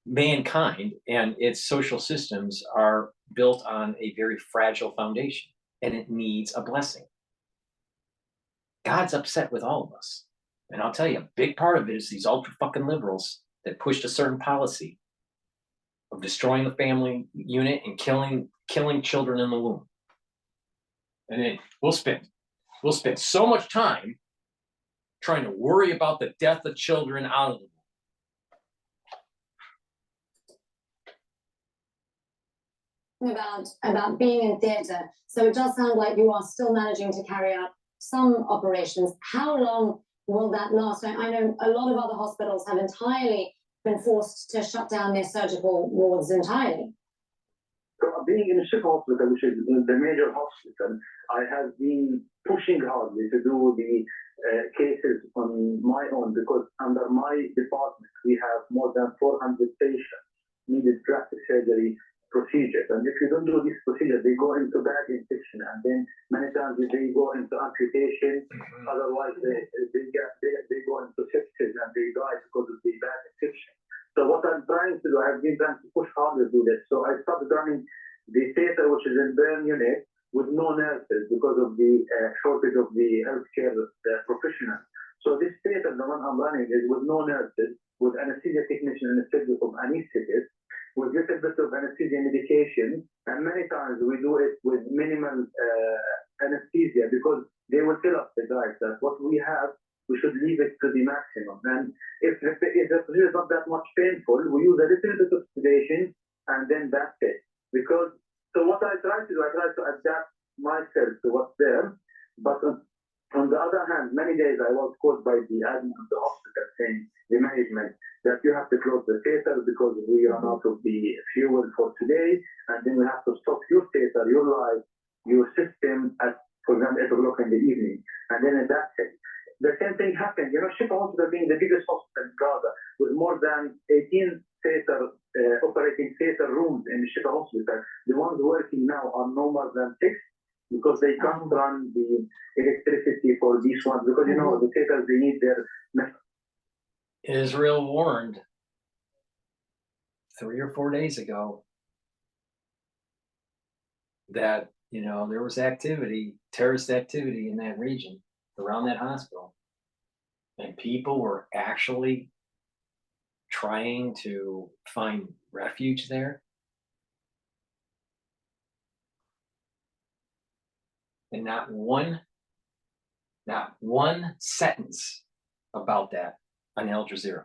mankind and its social systems are built on a very fragile foundation, and it needs a blessing. God's upset with all of us, and I'll tell you, a big part of it is these ultra fucking liberals that pushed a certain policy of destroying the family unit and killing children in the womb. And then we'll spend so much time trying to worry about the death of children out of the womb. About being in theatre. So it does sound like you are still managing to carry out some operations. How long will that last? I know a lot of other hospitals have entirely been forced to shut down their surgical wards entirely. So being in a Shift hospital, which is the major hospital, I have been pushing hardly to do the cases on my own, because under my department, we have more than 400 patients needed plastic surgery procedures. And if you don't do this procedure, they go into bad infection, and then many times they go into amputation. Otherwise, they go into sepsis and they die because of the bad infection. So what I'm trying to do, I've been trying to push harder to do this. So I started running the theater, which is in burn unit, with no nurses because of the shortage of the healthcare professionals. So this theater, the one I'm running, is with no nurses, with anesthesia technician and a schedule of anesthetist, with little bit of anesthesia medication, and many times we do it with minimal anesthesia, because they will tell us, the guys, that what we have, we should leave it to the maximum. And if the procedure is not that much painful, we use a little bit of sedation, and then that's it. Because, so what I try to do, I try to adapt myself to what's there, but on the other hand, many days I was called by the admin of the hospital saying, the management, that you have to close the theater because we run out of the fuel for today, and then we have to stop your theater, your life, your system for and then that's it. The same thing happened. Shifa Hospital being the biggest hospital in Gaza with more than 18 operating theater rooms in Shifa Hospital. The ones working now are no more than 6 because they can't run the electricity for these ones because the theaters they need their. Israel warned 3 or 4 days ago that there was terrorist activity in that region around that hospital, and people were actually trying to find refuge there. And not one sentence about that on Al Jazeera.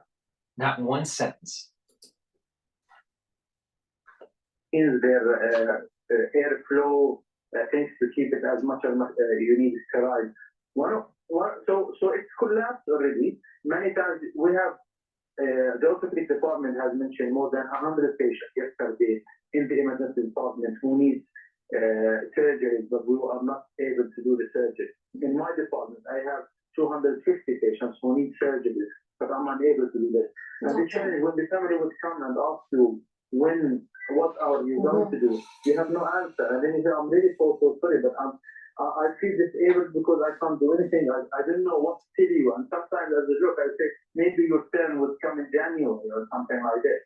Not one sentence. In their airflow things to keep it as much as you need sterile. So it's collapsed already. Many times we have the orthopedic department has mentioned more than 100 patients yesterday in the emergency department who need surgeries, but we are not able to do the surgery. In my department, I have 250 patients who need surgeries, but I'm unable to do this. And the challenge when the family would come and ask you, what are you going to do? You have no answer. And then you say, I'm really so sorry, but I feel disabled because I can't do anything. I don't know what to tell you. And sometimes as a joke, I say, maybe your turn would come in January or something like that.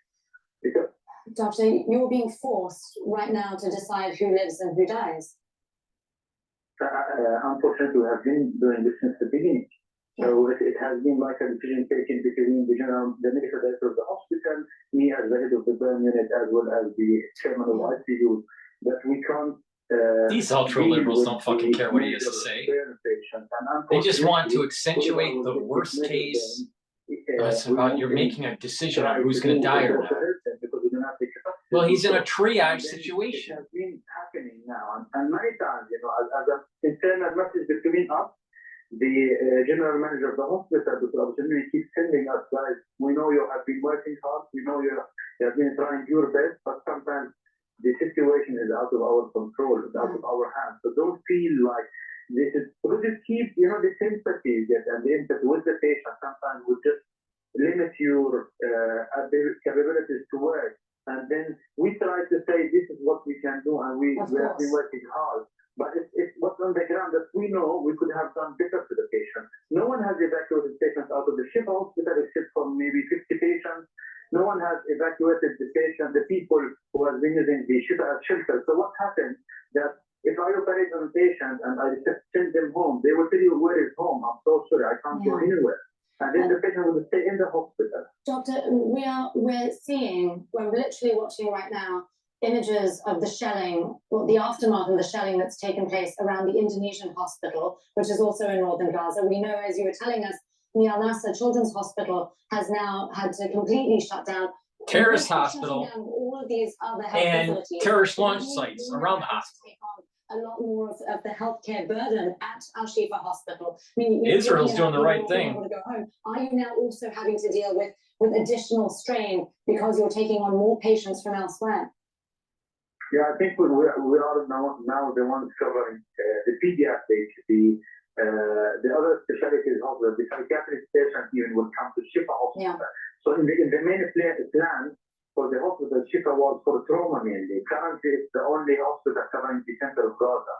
Because Doctor, you're being forced right now to decide who lives and who dies. Unfortunately, we have been doing this since the beginning. So it has been like a decision taken between the medical director of the hospital, me as the head of the burn unit, as well as the chairman of ICU, that we can't. These ultra liberals don't fucking care what he has to say. They just want to accentuate the worst case. It's about you're making a decision on who's going to die or not. Well, he's in a triage situation. It has been happening now, and many times, as an internal message between us, the general manager of the hospital, Dr. Abdul, keeps sending us, guys, we know you have been working hard, we know you have been trying your best, but sometimes the situation is out of our control, it's out of our hands. So don't feel like this is, because it keeps, the sympathy and the empathy with the patient sometimes would just limit your capabilities to work. And then we try to say this is what we can do, and we have been working hard. But it's what's on the ground that we know we could have done better for the patient. No one has evacuated patients out of the Shifa hospital except for maybe 50 patients. No one has evacuated the people who have been using the Shifa as shelter. So what happens that if I operate on a patient and I send them home, they will tell you where is home. I'm so sorry, I can't go anywhere. And then the patient will stay in the hospital. Doctor, we're seeing, we're literally watching right now images of the shelling, or the aftermath of the shelling that's taken place around the Indonesian hospital, which is also in northern Gaza. We know, as you were telling us, the Al Nasser Children's Hospital has now had to completely shut down. Terrorist hospital all of these other health and facilities. terrorist launch sites around the hospital. A lot more of the healthcare burden at Al Shifa Hospital. I mean, Israel's doing the right thing. To go home. Are you now also having to deal with additional strain because you're taking on more patients from elsewhere? Yeah, I think we are now the ones covering the pediatric, the other specialties hospital, the psychiatric patients even will come to Shifa Hospital. Yeah. So in the main plan for the hospital, Shifa was for trauma mainly. Currently, it's the only hospital covering the center of Gaza,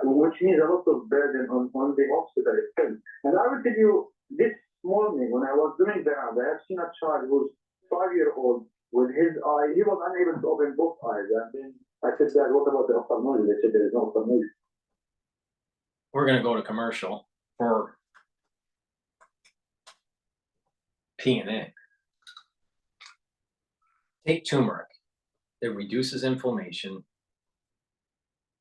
which means a lot of burden on the hospital itself. And I will tell you, this morning when I was doing the round, I have seen a child who's 5-year-old with his eye, he was unable to open both eyes. And then I said, Dad, what about the ophthalmology? They said there is no ophthalmology. We're going to go to commercial for P&A. Take turmeric. It reduces inflammation.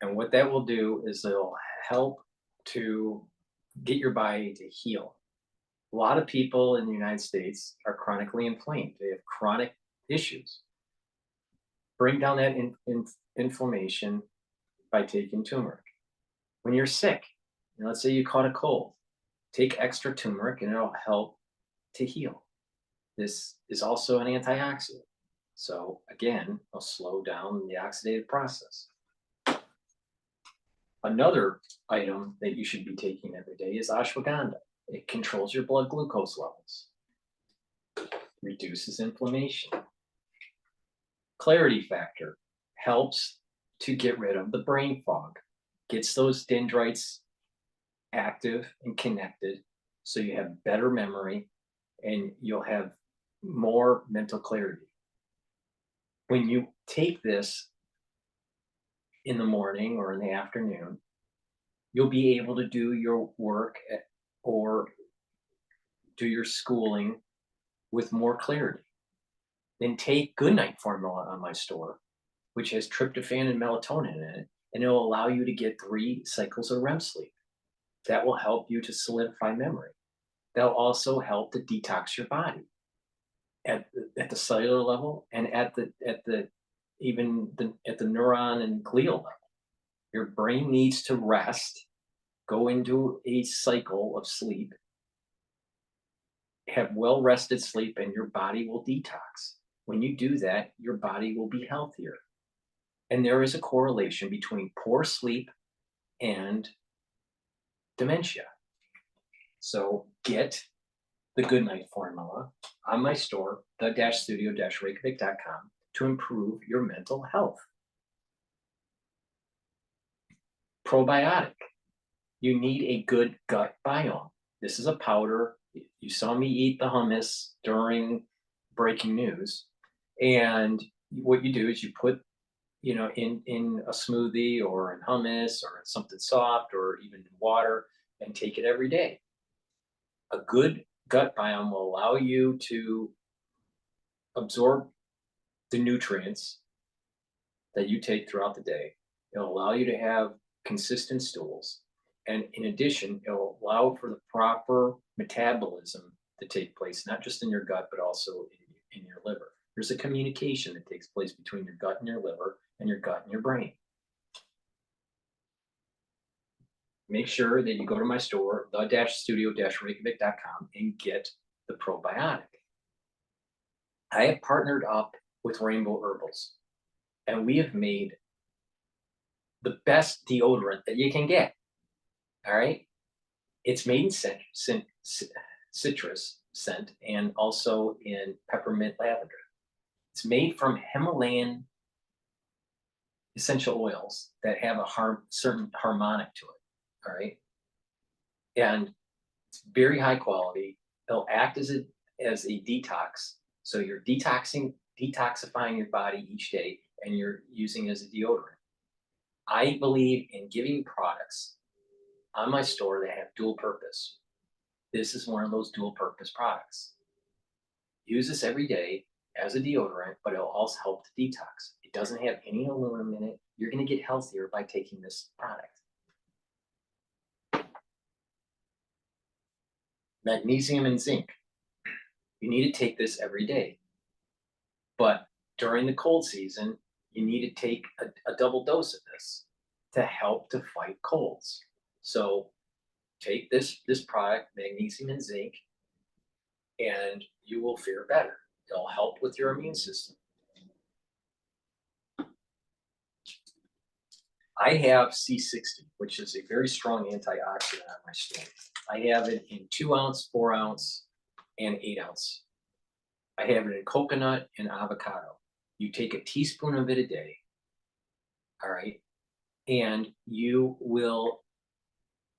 And what that will do is it'll help to get your body to heal. A lot of people in the United States are chronically inflamed. They have chronic issues. Bring down that inflammation by taking turmeric. When you're sick, let's say you caught a cold, take extra turmeric and it'll help to heal. This is also an antioxidant. So again, it'll slow down the oxidative process. Another item that you should be taking every day is ashwagandha. It controls your blood glucose levels, reduces inflammation. Clarity factor helps to get rid of the brain fog, gets those dendrites active and connected so you have better memory and you'll have more mental clarity. When you take this in the morning or in the afternoon, you'll be able to do your work or do your schooling with more clarity. Then take Goodnight formula on my store, which has tryptophan and melatonin in it, and it'll allow you to get 3 cycles of REM sleep. That will help you to solidify memory. That'll also help to detox your body at the cellular level and at the neuron and glial level. Your brain needs to rest, go into a cycle of sleep, have well-rested sleep, and your body will detox. When you do that, your body will be healthier. And there is a correlation between poor sleep and dementia. So get the Goodnight formula on my store, the-studio-reykjavik.com, to improve your mental health. Probiotic. You need a good gut biome. This is a powder. You saw me eat the hummus during breaking news. And what you do is you put, in a smoothie or in hummus or in something soft or even in water and take it every day. A good gut biome will allow you to absorb the nutrients that you take throughout the day. It'll allow you to have consistent stools. And in addition, it'll allow for the proper metabolism to take place, not just in your gut, but also in your liver. There's a communication that takes place between your gut and your liver and your gut and your brain. Make sure that you go to my store, the-studio-reykjavik.com, and get the probiotic. I have partnered up with Rainbow Herbals, and we have made the best deodorant that you can get. All right? It's made in citrus scent and also in peppermint lavender. It's made from Himalayan essential oils that have a certain harmonic to it. All right? And it's very high quality. It'll act as a detox. So you're detoxifying your body each day and you're using it as a deodorant. I believe in giving products on my store that have dual purpose. This is one of those dual purpose products. Use this every day as a deodorant, but it'll also help to detox. It doesn't have any aluminum in it. You're going to get healthier by taking this product. Magnesium and zinc. You need to take this every day. But during the cold season, you need to take a double dose of this to help to fight colds. So take this product, magnesium and zinc, and you will fare better. It'll help with your immune system. I have C60, which is a very strong antioxidant on my store. I have it in 2 ounce, 4 ounce, and 8 ounce. I have it in coconut and avocado. You take a teaspoon of it a day, all right? And you will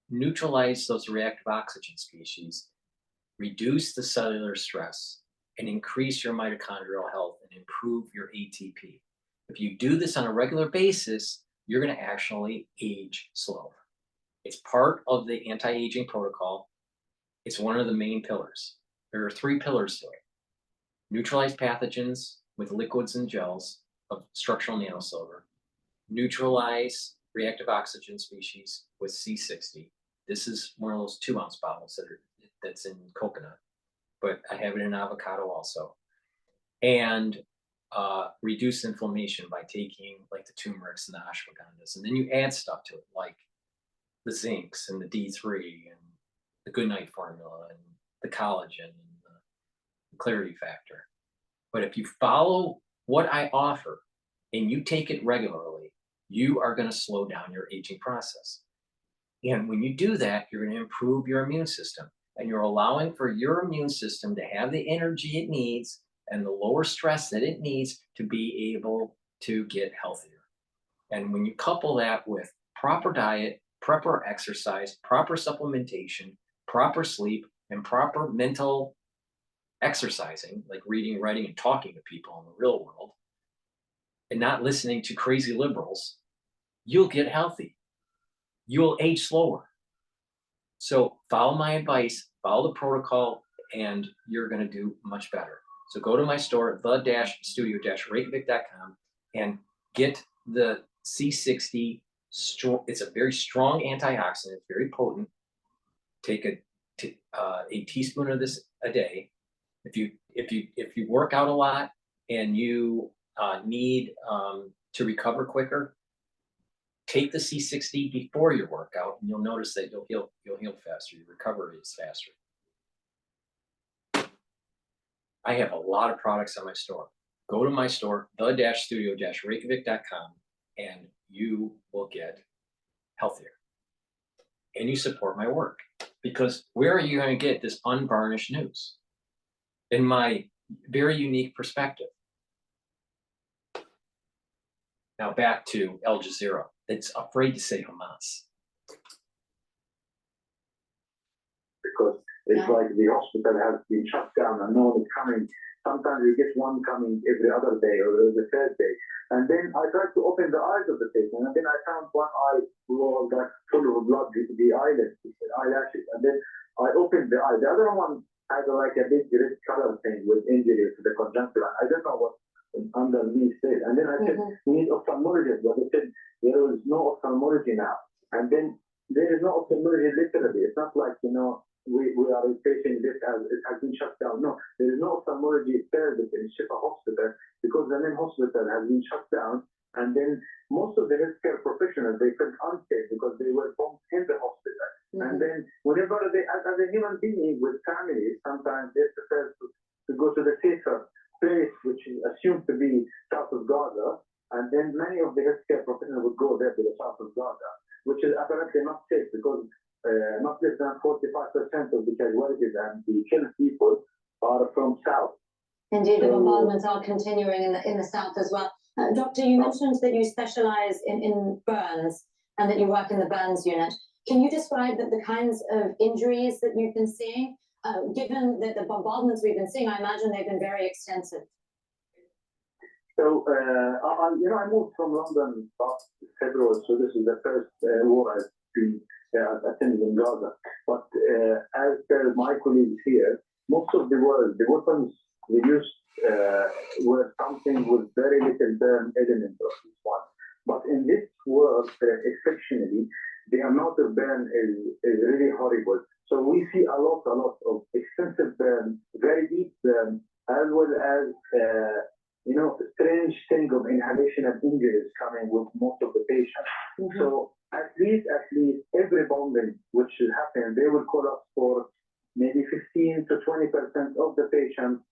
neutralize those reactive oxygen species, reduce the cellular stress, and increase your mitochondrial health and improve your ATP. If you do this on a regular basis, you're going to actually age slower. It's part of the anti-aging protocol. It's one of the main pillars. There are 3 pillars to it. Neutralize pathogens with liquids and gels of structural nanosilver. Neutralize reactive oxygen species with C60. This is one of those 2 ounce bottles that's in coconut, but I have it in avocado also. And reduce inflammation by taking like the turmerics and the ashwagandhas. And then you add stuff to it like the zincs and the D3 and the Goodnight formula and the collagen and the clarity factor. But if you follow what I offer and you take it regularly, you are going to slow down your aging process. And when you do that, you're going to improve your immune system, and you're allowing for your immune system to have the energy it needs and the lower stress that it needs to be able to get healthier. And when you couple that with proper diet, proper exercise, proper supplementation, proper sleep, and proper mental exercising, like reading, writing, and talking to people in the real world, and not listening to crazy liberals, you'll get healthy. You'll age slower. So follow my advice, follow the protocol, and you're going to do much better. So go to my store, the-studio-reykjavik.com, and get the C60. It's a very strong antioxidant, it's very potent. Take a teaspoon of this a day. If you work out a lot and you need to recover quicker, take the C60 before your workout, and you'll notice that you'll heal faster. Your recovery is faster. I have a lot of products on my store. Go to my store, the-studio-reykjavik.com, and you will get healthier. And you support my work. Because where are you going to get this unvarnished news? In my very unique perspective. Now back to Al Jazeera. It's afraid to say Hamas. Because it's like the hospital has been shut down and no one is coming. Sometimes you get one coming every other day or the third day. And then I tried to open the eyes of the patient, and then I found one eye was like full of blood, the eyelashes. And then I opened the eye. The other one had like a big red color thing with injury to the conjunctiva. I don't know what underneath it. And then I said, we need ophthalmologist. But they said, there is no ophthalmology now. And then there is no ophthalmology literally. It's not like, we are facing this as it has been shut down. No, there is no ophthalmology service in Shifa Hospital because the main hospital has been shut down. And then most of the healthcare professionals, they felt unsafe because they were bombed in the hospital. And then whenever they, as a human being with families, sometimes they prefer to go to the safer place, which is assumed to be south of Gaza. And then many of the healthcare professionals would go there to the south of Gaza, which is apparently not safe because not less than 45% of the casualties and the killed people are from south. Indeed, the bombardments are continuing in the south as well. Doctor, you mentioned that you specialize in burns and that you work in the burns unit. Can you describe the kinds of injuries that you've been seeing? Given the bombardments we've been seeing, I imagine they've been very extensive. So, I moved from London last February, so this is the first war I've been attending in Gaza. But as per my colleagues here, most of the weapons we used were something with very little burn element of this one. But in this war, exceptionally, the amount of burn is really horrible. So we see a lot of extensive burn, very deep burn, as well as strange thing of inhalation and injuries coming with most of the patients. So at least every bombing which is happening, they will call us for maybe 15 to 20% of the patients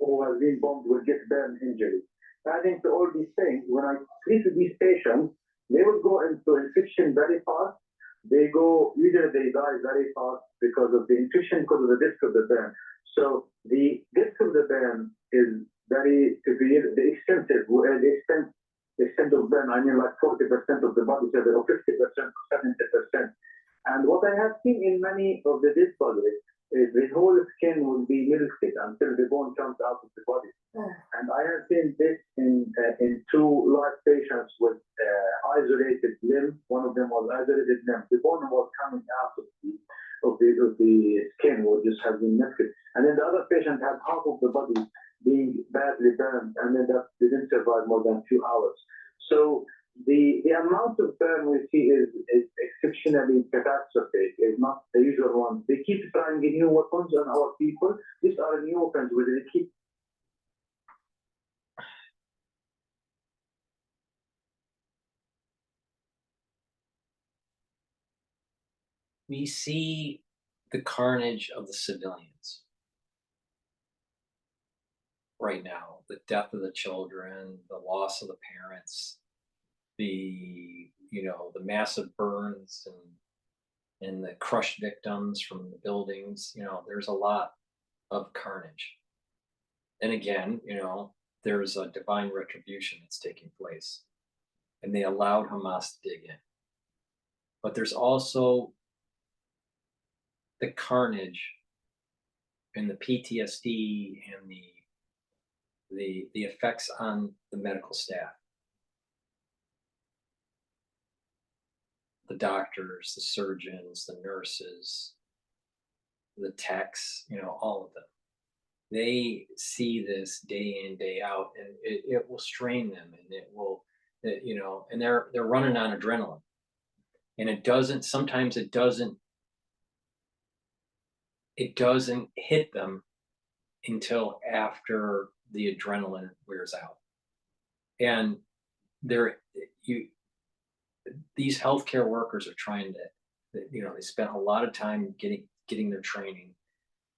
who have been bombed will get burn injuries. Adding to all these things, when I treat these patients, they will go into infection very fast. Usually they die very fast because of the infection, because of the risk of the burn. So the risk of the burn is very severe. The extent of burn, I mean like 40% of the body, or 50% or 70%. And what I have seen in many of the dead bodies is the whole skin will be melted until the bone comes out of the body. And I have seen this in two large patients with isolated limb. One of them was isolated limb. The bone was coming out of the skin, or just has been melted. And then the other patient had half of the body being badly burned, and then that didn't survive more than 2 hours. So the amount of burn we see is exceptionally catastrophic. It's not the usual one. They keep trying new weapons on our people. These are new weapons where they keep. We see the carnage of the civilians right now, the death of the children, the loss of the parents. the, the massive burns and the crushed victims from the buildings, there's a lot of carnage. And again, there's a divine retribution that's taking place. And they allowed Hamas to dig in. But there's also the carnage and the PTSD and the effects on the medical staff. The doctors, the surgeons, the nurses, the techs, all of them. They see this day in, day out, and it will strain them, and it will, and they're running on adrenaline. And sometimes it doesn't hit them until after the adrenaline wears out. And these healthcare workers are trying to, they spent a lot of time getting their training,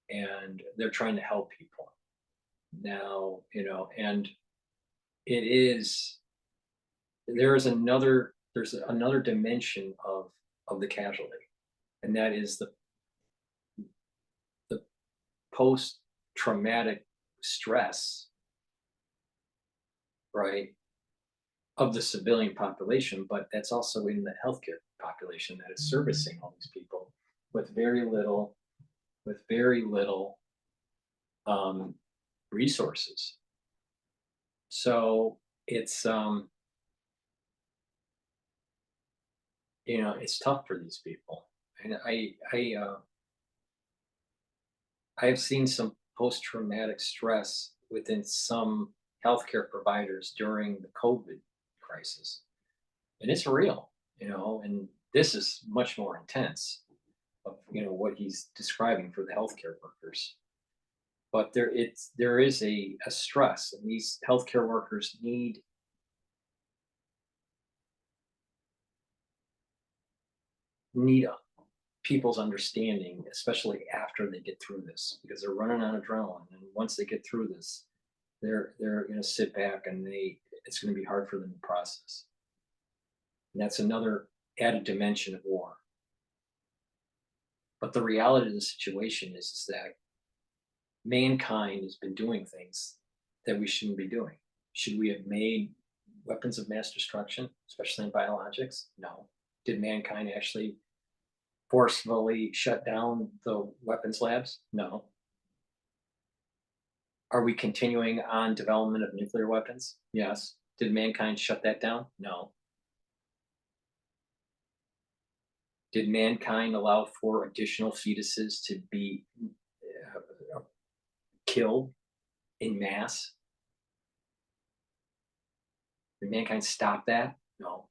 and they're trying to help people now, and there's another dimension of the casualty, and that is the post-traumatic stress, right, of the civilian population, but that's also in the healthcare population that is servicing all these people with very little resources. So it's it's tough for these people. And I have seen some post-traumatic stress within some healthcare providers during the COVID crisis. And it's real, and this is much more intense of, what he's describing for the healthcare workers. But there is a stress, and these healthcare workers need people's understanding, especially after they get through this, because they're running on adrenaline, and once they get through this, they're going to sit back, and it's going to be hard for them to process. And that's another added dimension of war. But the reality of the situation is that mankind has been doing things that we shouldn't be doing. Should we have made weapons of mass destruction, especially in biologics? No. Did mankind actually forcefully shut down the weapons labs? No. Are we continuing on development of nuclear weapons? Yes. Did mankind shut that down? No. Did mankind allow for additional fetuses to be killed in mass? Did mankind stop that? No.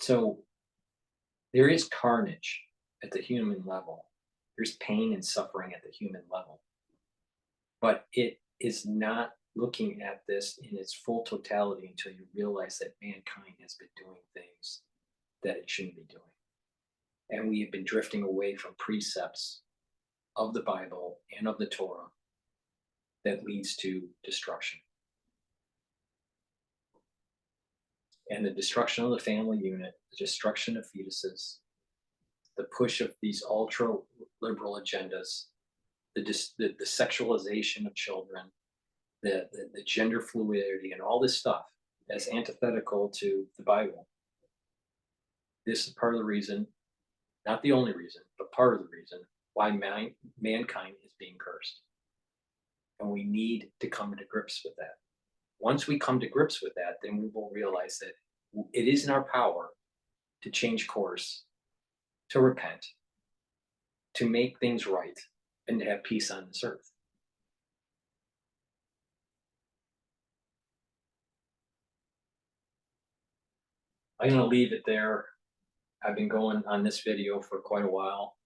So there is carnage at the human level. There's pain and suffering at the human level. But it is not looking at this in its full totality until you realize that mankind has been doing things that it shouldn't be doing. And we have been drifting away from precepts of the Bible and of the Torah that leads to destruction. And the destruction of the family unit, the destruction of fetuses, the push of these ultra-liberal agendas, the sexualization of children, the gender fluidity, and all this stuff that's antithetical to the Bible. This is part of the reason, not the only reason, but part of the reason why mankind is being cursed. And we need to come to grips with that. Once we come to grips with that, then we will realize that it is in our power to change course, to repent, to make things right, and to have peace on this earth. I'm going to leave it there. I've been going on this video for quite a while.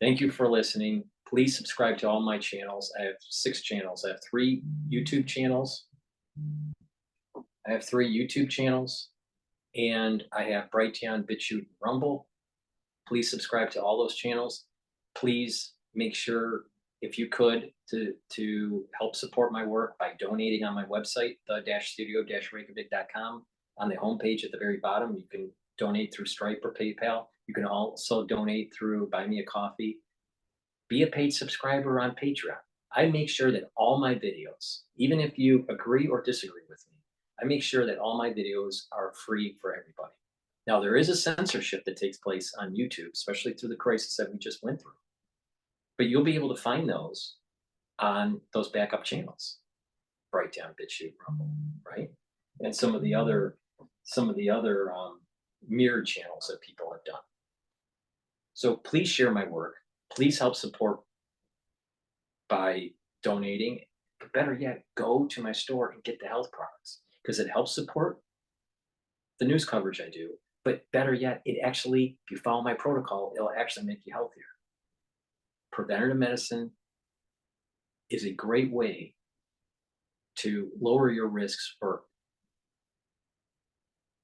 Thank you for listening. Please subscribe to all my channels. I have 6 channels. I have 3 YouTube channels. And I have Brighteon, Bitchute, and Rumble. Please subscribe to all those channels. Please make sure if you could, to help support my work by donating on my website, the-studio-reykjavik.com. On the homepage at the very bottom, you can donate through Stripe or PayPal. You can also donate through Buy Me a Coffee. Be a paid subscriber on Patreon. I make sure that all my videos, even if you agree or disagree with me, I make sure that all my videos are free for everybody. Now, there is a censorship that takes place on YouTube, especially through the crisis that we just went through. But you'll be able to find those on those backup channels, Brighteon, Bitchute, Rumble, right? And some of the other mirrored channels that people have done. So please share my work. Please help support by donating. But better yet, go to my store and get the health products, because it helps support the news coverage I do. But better yet, it actually, if you follow my protocol, it'll actually make you healthier. Preventative medicine is a great way to lower your risks for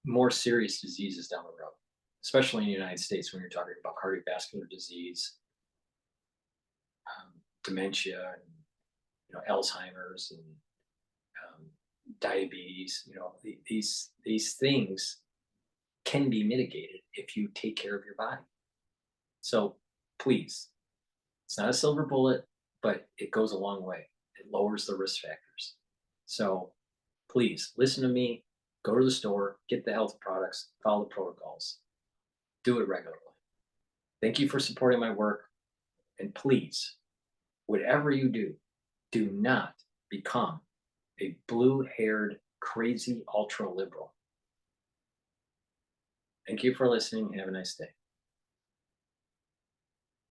more serious diseases down the road, especially in the United States when you're talking about cardiovascular disease, dementia, and Alzheimer's, and diabetes. These things can be mitigated if you take care of your body. So please, it's not a silver bullet, but it goes a long way. It lowers the risk factors. So please listen to me. Go to the store, get the health products, follow the protocols, do it regularly. Thank you for supporting my work. And please, whatever you do, do not become a blue-haired, crazy ultra-liberal. Thank you for listening and have a nice day.